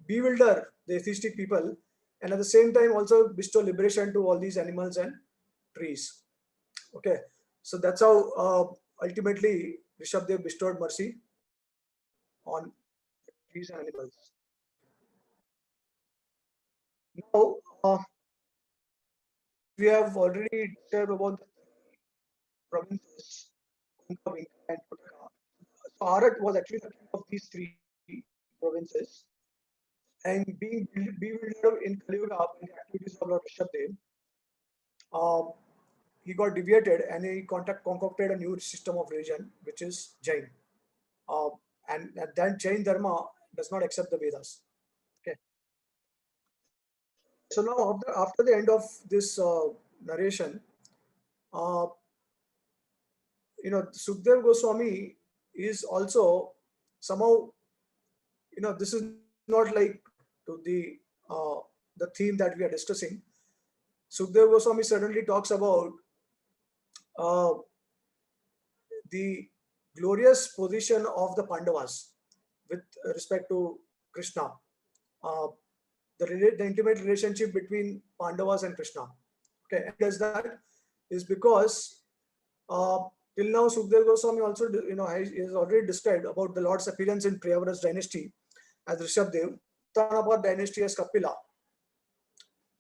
bewilder the atheistic people, and at the same time also bestow liberation to all these animals and trees. Okay, so that's how ultimately Rishabdev bestowed mercy on trees and animals. Now, we have already shared about the provinces, Konka, Vinka, and Kutaka. So Arat was actually the king of these 3 provinces, and being bewildered in Kali Yuga in the activities of Lord Rishabdev, he got deviated and he concocted a new system of religion, which is Jain. And that Jain Dharma does not accept the Vedas. Okay. So now after the end of this narration, Sukhdev Goswami is also somehow, this is not like to the theme that we are discussing. Sukhdev Goswami certainly talks about the glorious position of the Pandavas with respect to Krishna, the intimate relationship between Pandavas and Krishna. Okay, and does that is because till now Sukhdev Goswami also has already described about the Lord's appearance in Priyavara's dynasty as Rishabdev, Tanapat dynasty as Kapila,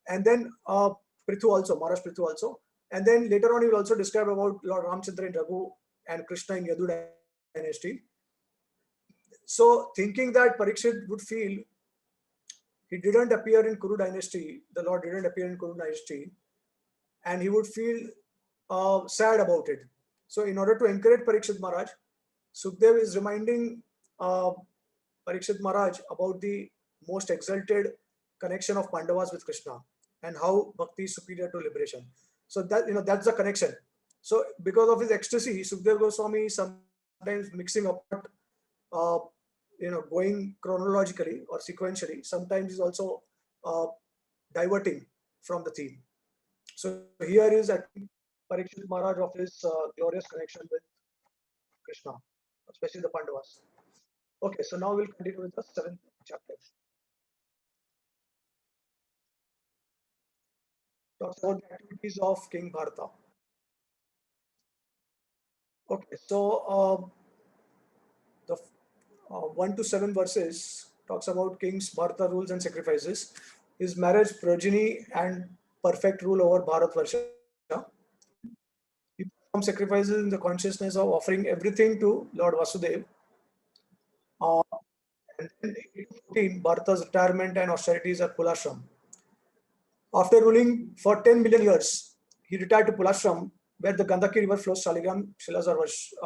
and then Prithu also, Maharaj Prithu also, and then later on he will also describe about Lord Ramchandra in Raghu and Krishna in Yadu dynasty. So thinking that Parikshit would feel he didn't appear in Kuru dynasty, the Lord didn't appear in Kuru dynasty, and he would feel sad about it. So in order to encourage Parikshit Maharaj, Sukhdev is reminding Parikshit Maharaj about the most exalted connection of Pandavas with Krishna and how bhakti is superior to liberation. So that that's the connection. So because of his ecstasy, Sukhdev Goswami is sometimes mixing up, going chronologically or sequentially. Sometimes he's also diverting from the theme. So here is Parikshit Maharaj of his glorious connection with Krishna, especially the Pandavas. Okay, so now we'll continue with the 7th chapter. Talks about the activities of King Bharata. Okay, so the 1 to 7 verses talks about King's Bharata rules and sacrifices, his marriage, progeny, and perfect rule over Bharatvarsha. He performed sacrifices in the consciousness of offering everything to Lord Vasudev. And then 1814, Bharata's retirement and austerities at Pulashram. After ruling for 10 million years, he retired to Pulashram, where the Gandaki river flows. Shaligram Shilas are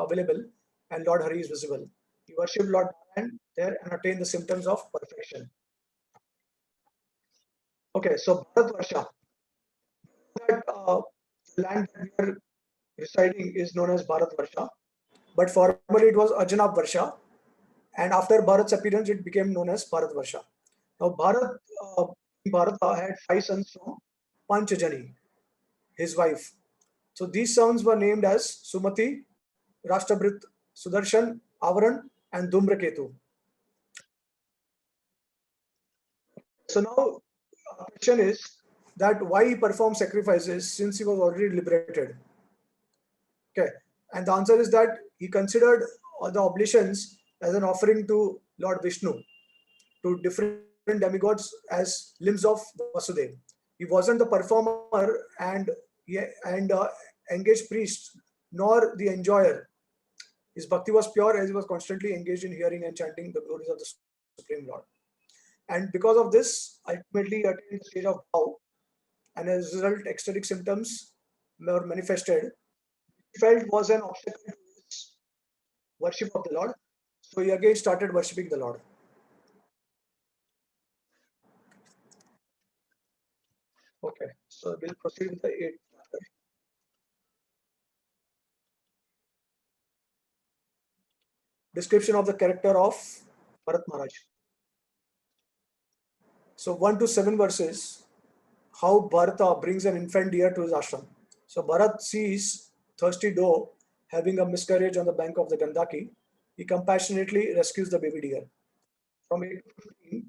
available, and Lord Hari is visible. He worshipped Lord Narayan there and attained the symptoms of perfection. Okay, so Bharatvarsha, that land that we are residing is known as Bharatvarsha, but formerly it was Ajanab Varsha, and after Bharat's appearance, it became known as Bharatvarsha. Now, Bharata had 5 sons from Panchajani, his wife. So these sons were named as Sumati, Rashtrabrit, Sudarshan, Avaran, and Dhumraketu. So now the question is that why he performed sacrifices since he was already liberated. Okay, and the answer is that he considered all the oblations as an offering to Lord Vishnu, to different demigods as limbs of Vasudev. He wasn't the performer and engaged priest, nor the enjoyer. His bhakti was pure as he was constantly engaged in hearing and chanting the glories of the Supreme Lord. And because of this, ultimately attained the stage of Bhau, and as a result, ecstatic symptoms were manifested. He felt was an obstacle to his worship of the Lord. So he again started worshipping the Lord. Okay, so we'll proceed with the 8th chapter. Description of the character of Bharat Maharaj. So 1 to 7 verses, how Bharata brings an infant deer to his ashram. So Bharat sees thirsty doe having a miscarriage on the bank of the Gandaki. He compassionately rescues the baby deer. From 8 to 15,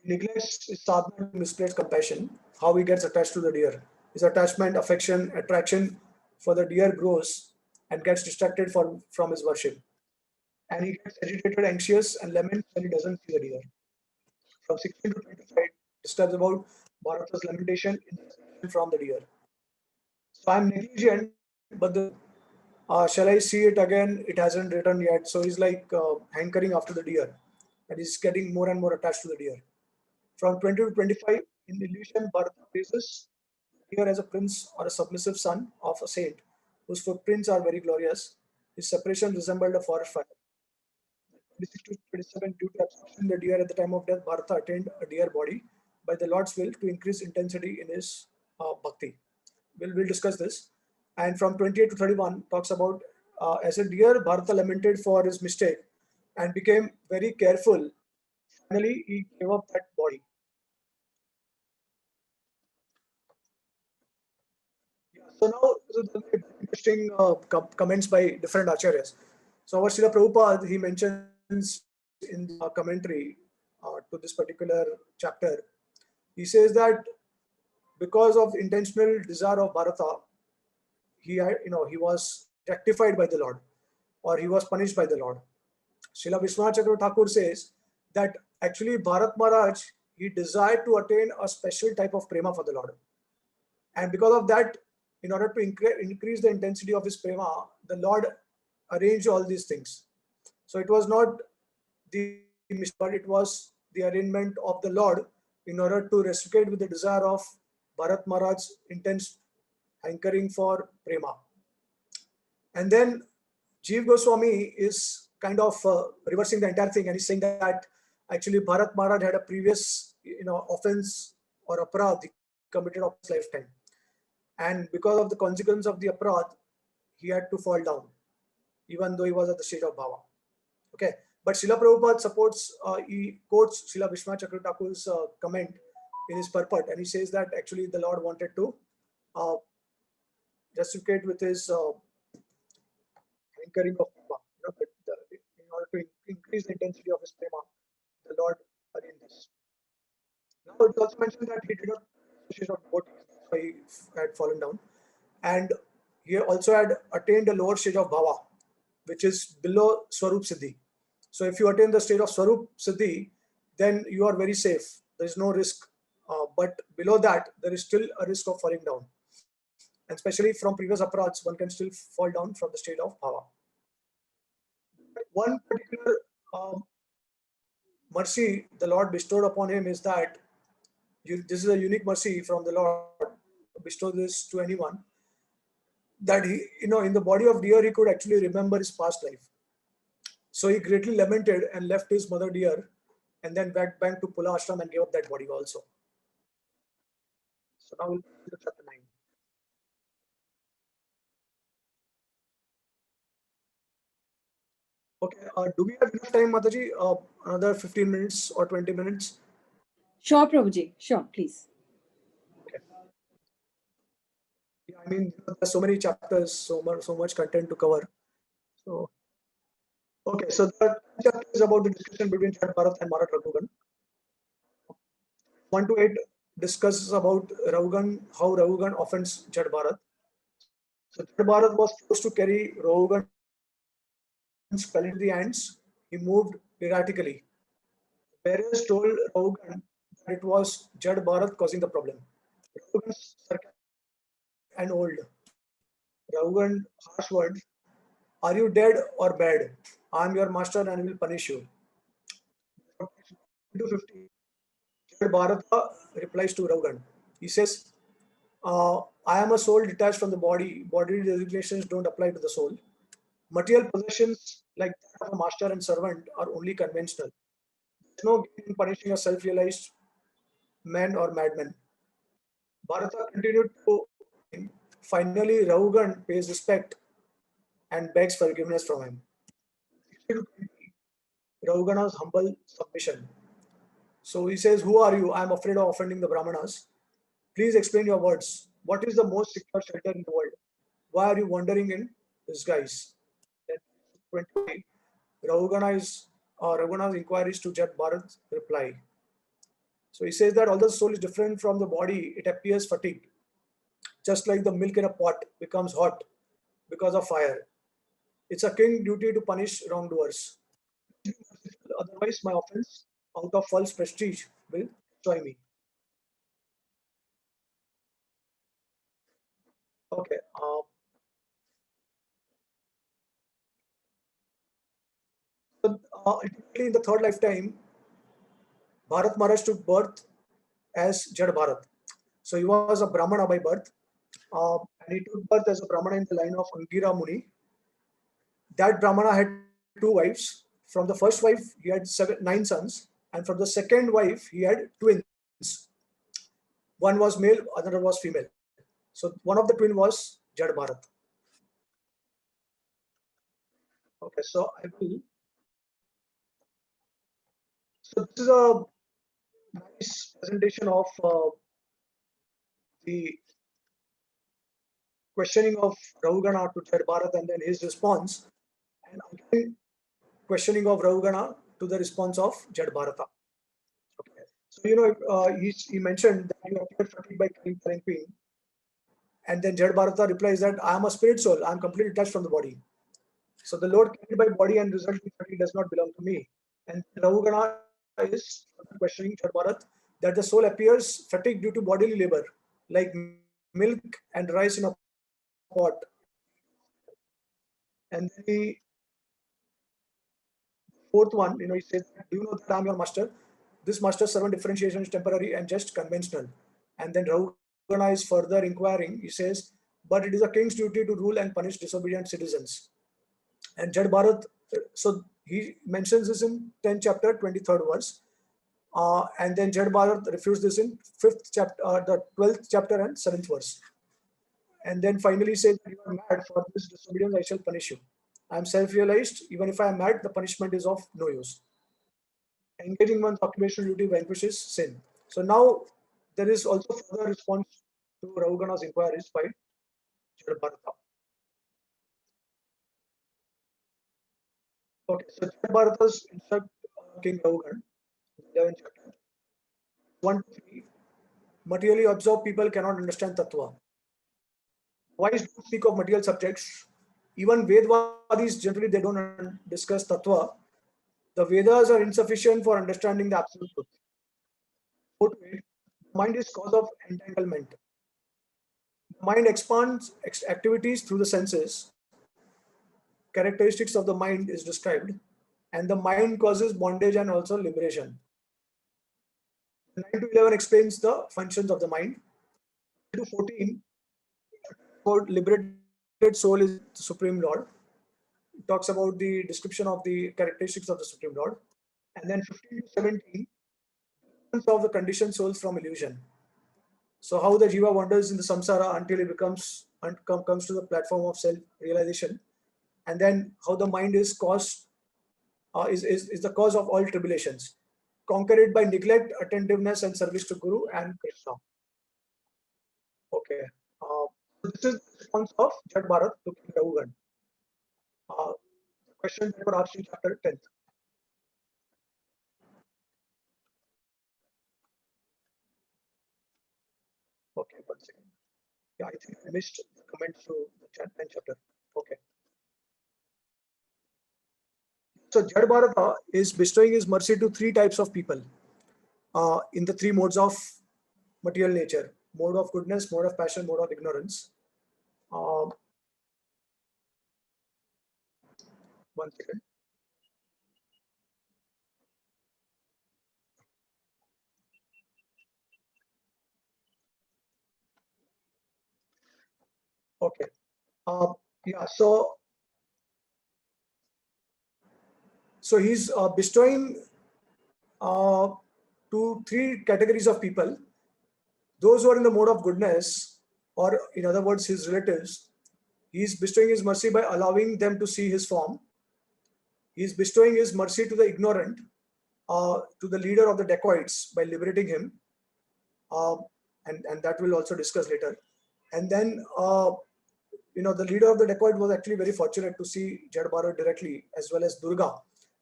he neglects his sadhana to misplaced compassion, how he gets attached to the deer. His attachment, affection, attraction for the deer grows and gets distracted from his worship. And he gets agitated, anxious, and laments when he doesn't see the deer. From 16 to 25, describes about Bharata's lamentation in the section from the deer. So I'm negligent, but shall I see it again? It hasn't returned yet. So he's like hankering after the deer, and he's getting more and more attached to the deer. From 20 to 25, in illusion, Bharata praises deer as a prince or a submissive son of a saint, whose footprints are very glorious. His separation resembled a forest fire. 26 to 27, due to absorption in the deer at the time of death, Bharata attained a deer body by the Lord's will to increase intensity in his bhakti. We'll discuss this. And from 28 to 31 talks about as a deer, Bharata lamented for his mistake and became very careful. Finally, he gave up that body. So now, interesting comments by different acharyas. So our Srila Prabhupada, he mentions in the commentary to this particular chapter, he says that because of intentional desire of Bharata, he was rectified by the Lord, or he was punished by the Lord. Srila Vishwanath Chakravarti Thakur says that actually Bharat Maharaj, he desired to attain a special type of prema for the Lord. And because of that, in order to increase the intensity of his prema, the Lord arranged all these things. So it was not the but it was the arrangement of the Lord in order to reciprocate with the desire of Bharat Maharaj's intense hankering for prema. And then Jeev Goswami is kind of reversing the entire thing, and he's saying that actually Bharat Maharaj had a previous offense or aparadh committed of his lifetime. And because of the consequence of the aparadh, he had to fall down, even though he was at the stage of bhava. Okay, but Srila Prabhupada supports, he quotes Srila Vishwanath Chakravarti Thakur's comment in his purport, and he says that actually the Lord wanted to reciprocate with his hankering of prema. In order to increase the intensity of his prema, the Lord arranged this. Now it also mentioned that he did not associate of devotees, that's why he had fallen down. And he also had attained a lower stage of bhava, which is below Swarup Siddhi. So if you attain the stage of Swarup Siddhi, then you are very safe. There is no risk. But below that, there is still a risk of falling down. And especially from previous aparadhs, one can still fall down from the state of bhava. One particular mercy the Lord bestowed upon him is that this is a unique mercy from the Lord, bestow this to anyone, that he, in the body of deer, he could actually remember his past life. So he greatly lamented and left his mother deer and then went back to Pula Ashram and gave up that body also. So now we'll go to chapter 9. Okay, do we have enough time, Mataji? Another 15 minutes or 20 minutes? Sure, Prabhuji. Sure, please. Okay. Yeah, I mean, there's so many chapters, so much content to cover. So, okay, so the chapter is about the discussion between Chad Bharat and Marat Raghugan. 1 to 8 discusses about Raghugan, how Raghugan offends Chad Bharat. So Chad Bharat was forced to carry Raghugan's pellet to the ants. He moved erratically. Bearers told Raghugan that it was Jad Bharat causing the problem. Raghugan's sarcastic and old. Raghugan harsh words. Are you dead or bad? I am your master and will punish you. to 50, Bharata replies to Raugan. He says, I am a soul detached from the body. Bodily designations don't apply to the soul. Material possessions like that of a master and servant are only conventional. There's no gain in punishing a self-realized man or madman. Bharata continued to finally Raugan pays respect and begs forgiveness from him. Raugana's humble submission. So he says, who are you? I am afraid of offending the Brahmanas. Please explain your words. What is the most secure shelter in the world? Why are you wandering in disguise? Then 20, Raghunatha's inquiries to Jat Bharat reply. So he says that although the soul is different from the body, it appears fatigued. Just like the milk in a pot becomes hot because of fire. It's a king's duty to punish wrongdoers. Otherwise, my offense, out of false prestige, will destroy me. Okay. Typically in the third lifetime, Bharat Maharaj took birth as Jad Bharat. So he was a Brahmana by birth, and he took birth as a Brahmana in the line of Angira Muni. That Brahmana had two wives. From the first wife, he had 9 sons, and from the second wife, he had twins. One was male, another was female. So one of the twin was Jad Bharat. Okay, so I will. So this is a nice presentation of the questioning of Rahugana to Jad Bharat and then his response, and again questioning of Rahugana to the response of Jad Bharata. Okay. So he mentioned that you appeared fatigued by killing Palanquin, and then Jad Bharata replies that I am a spirit soul, I am completely detached from the body. So the load carried by body and resulting fatigue does not belong to me. And Rahugana is questioning Jad Bharat that the soul appears fatigued due to bodily labor, like milk and rice in a pot. And then the fourth one, he says, do you know that I am your master? This master servant differentiation is temporary and just conventional. And then Rahugana is further inquiring. He says, but it is a king's duty to rule and punish disobedient citizens. And Jad Bharat, so he mentions this in 10th chapter, 23rd verse. And then Jad Bharat refutes this in 5th chapter, the 12th chapter and 7th verse. And then finally says, you are mad, for this disobedience I shall punish you. I am self-realized. Even if I am mad, the punishment is of no use. Engaging one's occupational duty vanquishes sin. So now there is also further response to Rahugana's inquiries by Jad Bharata. Okay, so Jad Bharata's instruct King Rahugana, 11th chapter. 1 to 3. Materially observed people cannot understand Tattva. Wise don't speak of material subjects. Even Vedvadis generally they don't discuss Tattva. The Vedas are insufficient for understanding the absolute truth. 4 to 8. Mind is cause of entanglement. The mind expands activities through the senses. Characteristics of the mind is described, and the mind causes bondage and also liberation. 9 to 11 explains the functions of the mind. 12 to 14 about liberated soul is the Supreme Lord. It talks about the description of the characteristics of the Supreme Lord. And then 15 to 17 of the conditioned souls from illusion. So how the jiva wanders in the samsara until it comes to the platform of self-realization, and then how the mind is the cause of all tribulations, conquer it by neglect, attentiveness, and service to Guru and Krishna. Okay, so this is the response of Jad Bharat to King Rahugana. Questions that were asked in chapter 10th. Okay, 1 second. Yeah, I think I missed the comments to the 10th chapter. Okay. So Jad Bharata is bestowing his mercy to 3 types of people in the 3 modes of material nature: mode of goodness, mode of passion, mode of ignorance. 1 second. Okay. Yeah. So he's bestowing to three categories of people: those who are in the mode of goodness, or in other words, his relatives. He's bestowing his mercy by allowing them to see his form. He's bestowing his mercy to the ignorant, to the leader of the dacoits by liberating him, and that we'll also discuss later. And then, the leader of the dacoit was actually very fortunate to see Jad Bharat directly, as well as Durga.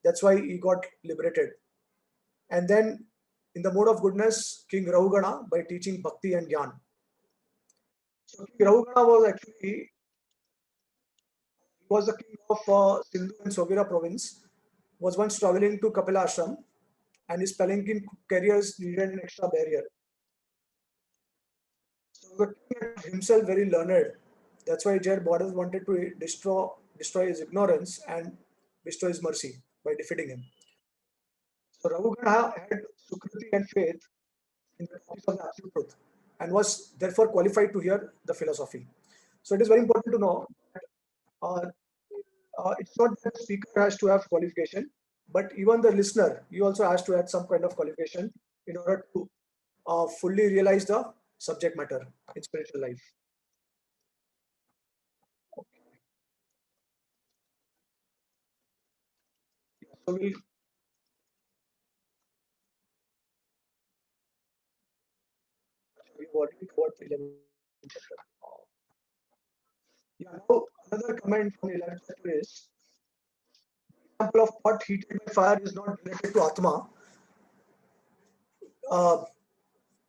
That's why he got liberated. And then, in the mode of goodness, King Rahugana by teaching bhakti and gyan. So King Rahugana was actually the king of Sindhu and Sogira province. Was once traveling to Kapila Ashram, and his palanquin carriers needed an extra barrier. So the king had himself very learned. That's why Jad Bharat wanted to destroy his ignorance and bestow his mercy by defeating him. So Rahugana had Sukriti and faith in the topics of the absolute truth, and was therefore qualified to hear the philosophy. So it is very important to know that uh, it's not that the speaker has to have qualification, but even the listener, you also has to have some kind of qualification in order to fully realize the subject matter in spiritual life. So we've already covered the 11th chapter. Yeah, now another comment from the 11th chapter is: example of pot heated by fire is not related to Atma. Uh,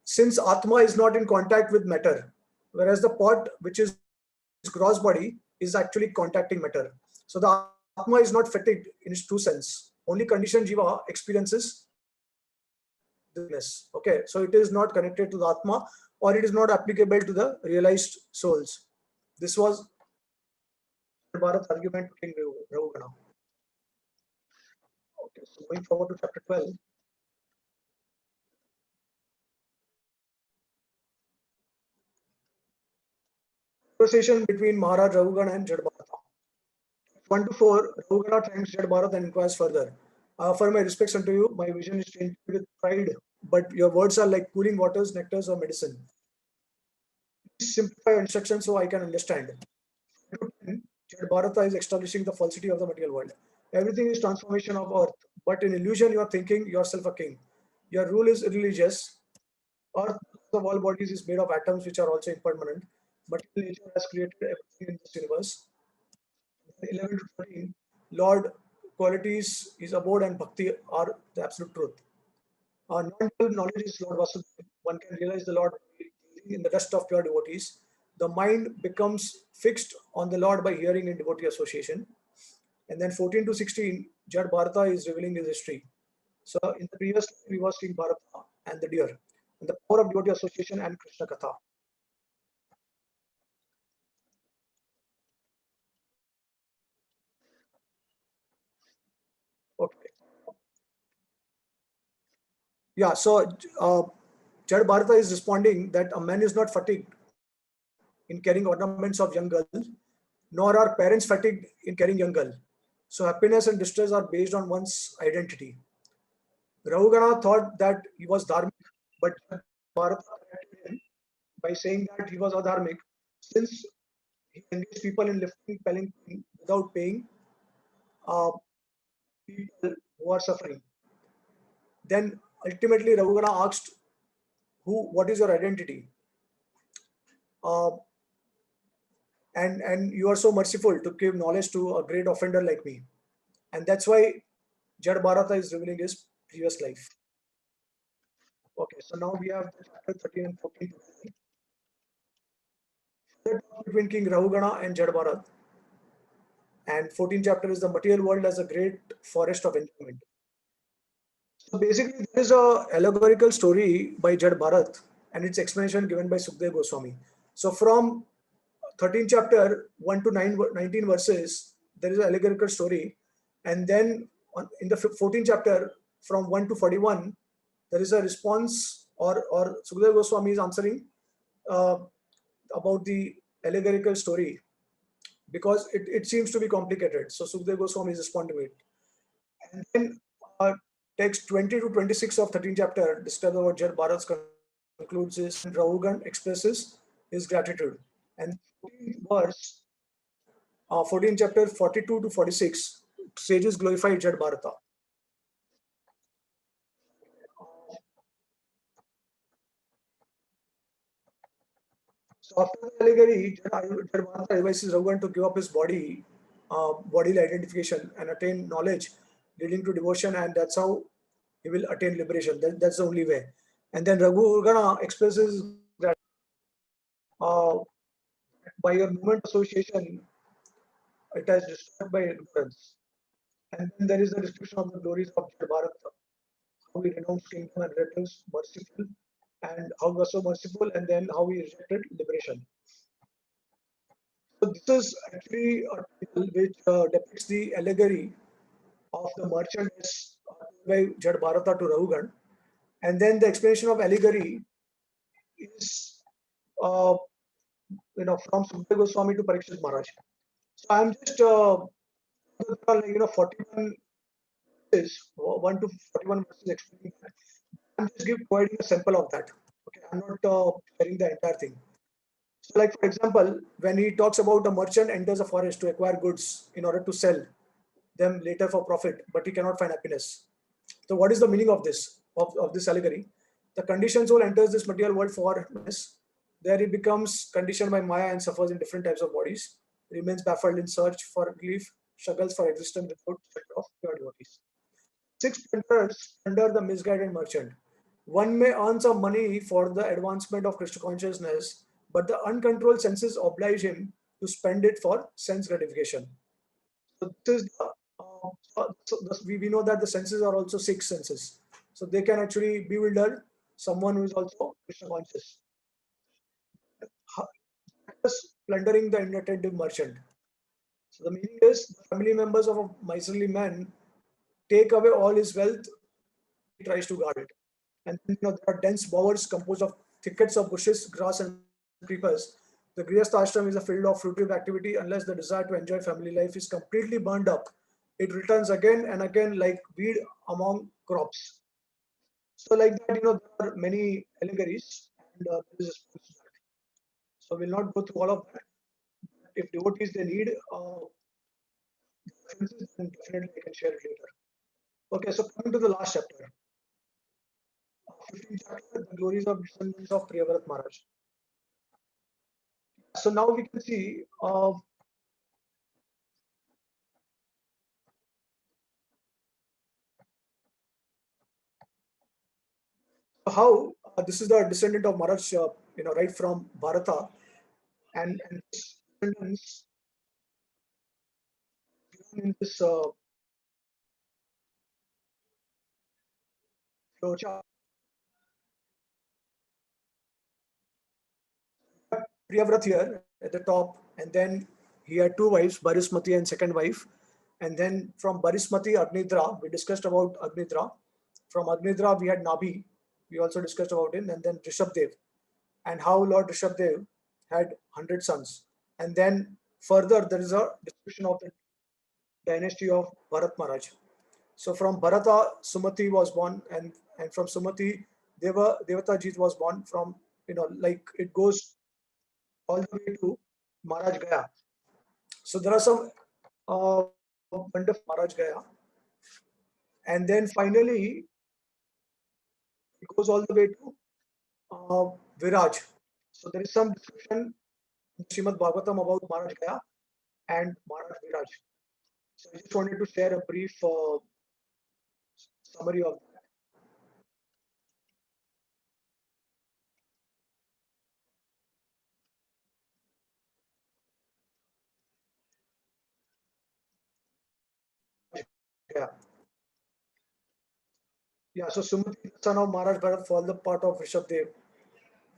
since Atma is not in contact with matter, whereas the pot, which is gross body, is actually contacting matter. So the Atma is not fatigued in its true sense. Only conditioned Jiva experiences this. Okay, so it is not connected to the Atma, or it is not applicable to the realized souls. This was Bharat's argument to King Rahugana. Okay, so going forward to chapter 12. Conversation between Maharaj Rahugana and Jad Bharata. 1 to 4, Rahugana thanks Jad Bharat and inquires further. For my respects unto you, my vision is tainted with pride, but your words are like cooling waters, nectars, or medicine. Please simplify instructions so I can understand. Jad Bharata is establishing the falsity of the material world. Everything is transformation of earth, but in illusion you are thinking yourself a king. Your rule is irreligious. Earth of all bodies is made of atoms which are also impermanent. Material nature has created everything in this universe. 11 to 13, Lord qualities is abode and bhakti are the absolute truth. Non-dual knowledge is Lord Vasudeva. One can realize the Lord in the dust of pure devotees. The mind becomes fixed on the Lord by hearing in devotee association. And then 14 to 16, Jad Bharata is revealing his history. So in the previous we were seeing Bharata and the deer, and the power of devotee association and Krishna Katha. Okay. Yeah, so Jad Bharata is responding that a man is not fatigued in carrying ornaments of young girl, nor are parents fatigued in carrying young girl. So happiness and distress are based on one's identity. Rahugana thought that he was dharmic, but Bharata corrected him by saying that he was adharmic since he engaged people in lifting palanquin without paying uh, people who are suffering. Then ultimately Rahugana asked, what is your identity? Uh, and you are so merciful to give knowledge to a great offender like me. And that's why Jad Bharata is revealing his previous life. Okay, so now we have chapter 13 and 14. Between King Rahugana and Jad Bharat. And 14th chapter is the material world as a great forest of enjoyment. So basically, there is a allegorical story by Jad Bharat and its explanation given by Sukdev Goswami. So from 13th chapter 1 to 19 verses, there is an allegorical story. And then in the 14th chapter from 1 to 41, there is a response, or Sukdev Goswami is answering about the allegorical story because it seems to be complicated. So Sukdev Goswami is responding to it. And then text 20 to 26 of 13th chapter describes what Jad Bharat concludes is Rahugan expresses his gratitude. And 14th verse, 14th chapter 42 to 46, sages glorify Jad Bharata. So after the allegory, Jad Bharata advises Raghuvan to give up his bodily identification and attain knowledge leading to devotion, and that's how he will attain liberation. That's the only way. And then Raghugana expresses that by your movement association, it has destroyed by ignorance. And then there is a description of the glories of Jad Bharata, how he renounced kingdom and relatives, merciful, and how he was so merciful, and then how he rejected liberation. So this is actually a table which depicts the allegory of the merchant as by Jad Bharata to Rahugan, and then the explanation of allegory is from Sukdev Goswami to Parikshit Maharaj. So I'm just 41 is 1 to 41 verses explaining that. I'm just providing a sample of that. Okay, I'm not sharing the entire thing. So, like for example, when he talks about a merchant enters a forest to acquire goods in order to sell them later for profit, but he cannot find happiness. So, what is the meaning of this allegory? The conditioned soul enters this material world for happiness. There he becomes conditioned by Maya and suffers in different types of bodies. Remains baffled in search for relief, struggles for existence without shelter of pure devotees. 6 plunderers under the misguided merchant. One may earn some money for the advancement of Krishna consciousness, but the uncontrolled senses oblige him to spend it for sense gratification. So this is we know that the senses are also 6 senses. So they can actually bewilder someone who is also Krishna conscious. Plundering the inattentive merchant. So the meaning is the family members of a miserly man take away all his wealth, he tries to guard it. And there are dense bowers composed of thickets of bushes, grass, and creepers. The Grihastha ashram is a field of fruitive activity unless the desire to enjoy family life is completely burned up. It returns again and again like weed among crops. So like that, there are many allegories, and this is so we'll not go through all of that. If devotees they need references, then definitely I can share it later. Okay, so coming to the last chapter. 15th chapter, the glories of descendants of Priyavrat Maharaj. So now we can see how this is the descendant of Maharaj, right from Bharata, and this descendants in this flowchart. Priyavrat here at the top, and then he had 2 wives, Barismati and second wife. And then from Barismati, Agnidra, we discussed about Agnidra. From Agnidra, we had Nabhi, we also discussed about him, and then Rishabdev, and how Lord Rishabdev had 100 sons. And then further, there is a description of the dynasty of Bharat Maharaj. So from Bharata, Sumati was born, and from Sumati, Devatajit was born. From, like it goes all the way to Maharaj Gaya. So there are some wonderful Maharaj Gaya. And then finally, it goes all the way to Viraj. So there is some description in Srimad Bhagavatam about Maharaj Gaya and Maharaj Viraj. So I just wanted to share a brief summary of that. Yeah. Yeah, so Sumati, son of Maharaj Bharat, fall the part of Rishabdev.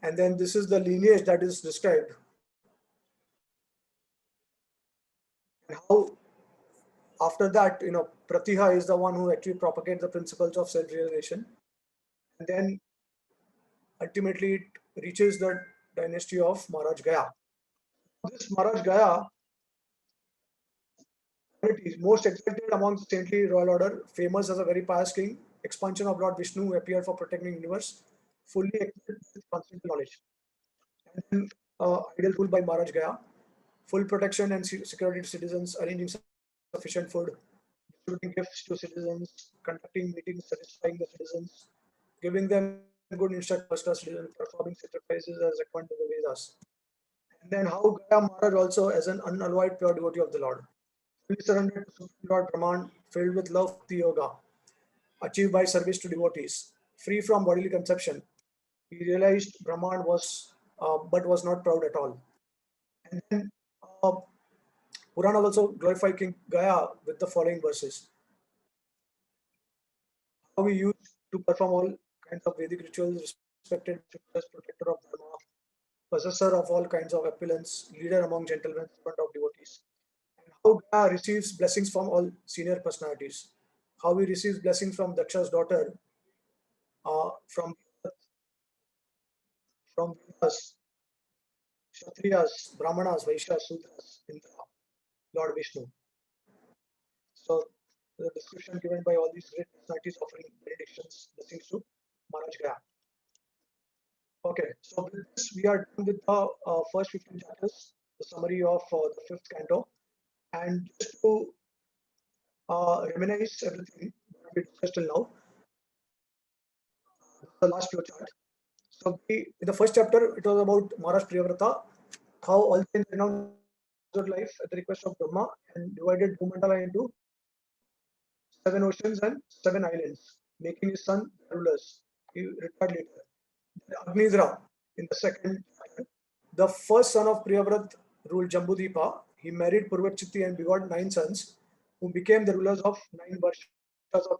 And then this is the lineage that is described. And how after that, Pratiha is the one who actually propagates the principles of self-realization. And then ultimately it reaches the dynasty of Maharaj Gaya. This Maharaj Gaya qualities, most exalted among the saintly royal order, famous as a very pious king, expansion of Lord Vishnu who appeared for protecting the universe, fully equipped with constant knowledge. And then ideal rule by Maharaj Gaya, full protection and security to citizens, arranging sufficient food, distributing gifts to citizens, conducting meetings, satisfying the citizens, giving them good instructions to citizens, performing sacrifices as according to the Vedas. And then how Gaya Maharaj also as an unalloyed pure devotee of the Lord, fully surrendered to Supreme Lord Brahman, filled with love the yoga, achieved by service to devotees, free from bodily conception. He realized Brahman was, but was not proud at all. And then Purana also glorify King Gaya with the following verses. How he used to perform all kinds of Vedic rituals, respected as protector of Dharma, possessor of all kinds of opulence, leader among gentlemen, servant of devotees. And how Gaya receives blessings from all senior personalities. How he receives blessings from Daksha's daughter, from Vedas, Kshatriyas, Brahmanas, Vaishyas, Sudras, Indra, Lord Vishnu. So the description given by all these great personalities offering benedictions, blessings to Maharaj Gaya. Okay, so with this we are done with the first 15 chapters, the summary of the 5th canto, and just to reminisce everything that we discussed till now, the last flow chart. So in the first chapter, it was about Maharaj Priyavrata, how all things renounced life at the request of Brahma and divided Bhumandala into 7 oceans and 7 islands, making his son rulers. He retired later. Agnidra in the second chapter. The first son of Priyavrat ruled Jambudipa. He married Purvachiti and begot 9 sons, who became the rulers of 9 Varshas of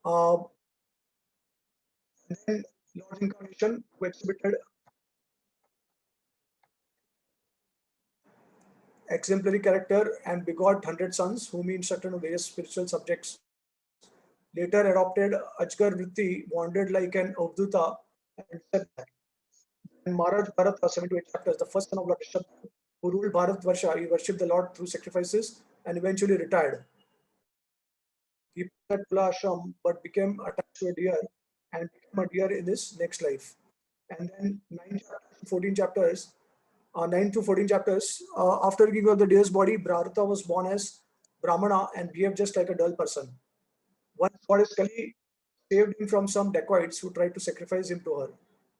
Jambudipa. And then Lord's incarnation, who exhibited exemplary character and begot 100 sons, whom he instructed on various spiritual subjects. Later adopted Ajgar Vritti, wandered like an Avduta, and said that. And Maharaj Bharata, 7 to 8 chapters, the first son of Lord Rishabh, who ruled Bharat Varsha, he worshipped the Lord through sacrifices and eventually retired. He at Tula Ashram but became attached to a deer and became a deer in his next life. And then 9 to 14 chapters, after giving up the deer's body, Bharata was born as Brahmana and behaved just like a dull person. Once Goddess Kali saved him from some dacoits who tried to sacrifice him to her.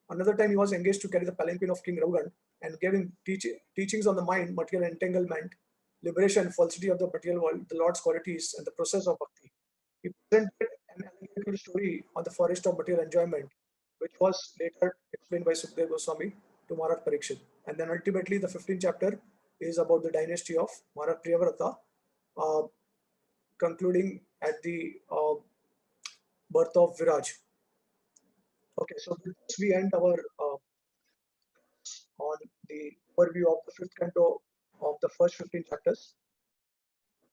Another time he was engaged to carry the palanquin of King Raghugan and gave him teachings on the mind, material entanglement, liberation, falsity of the material world, the Lord's qualities, and the process of bhakti. He presented an allegorical story on the forest of material enjoyment, which was later explained by Sukadeva Goswami to Maharaj Parikshit. And then ultimately the 15th chapter is about the dynasty of Maharaj Priyavrata, concluding at the birth of Viraj. Okay, so with this we end our on the overview of the 5th canto of the first 15 chapters.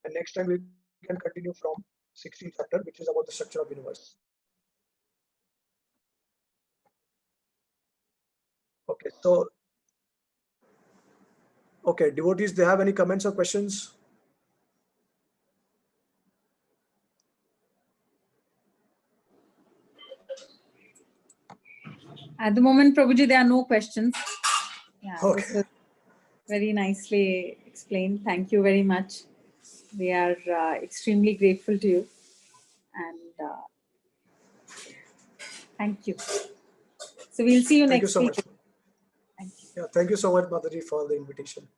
And next time we can continue from 16th chapter, which is about the structure of universe. Okay, so devotees, they have any comments or questions? At the moment, Prabhuji, there are no questions. Yeah, Okay. This was very nicely explained. Thank you very much. We are extremely grateful to you. And thank you. So we'll see you Thank you next so week. much. Thank you. Yeah, thank you so much, Mataji, for the invitation.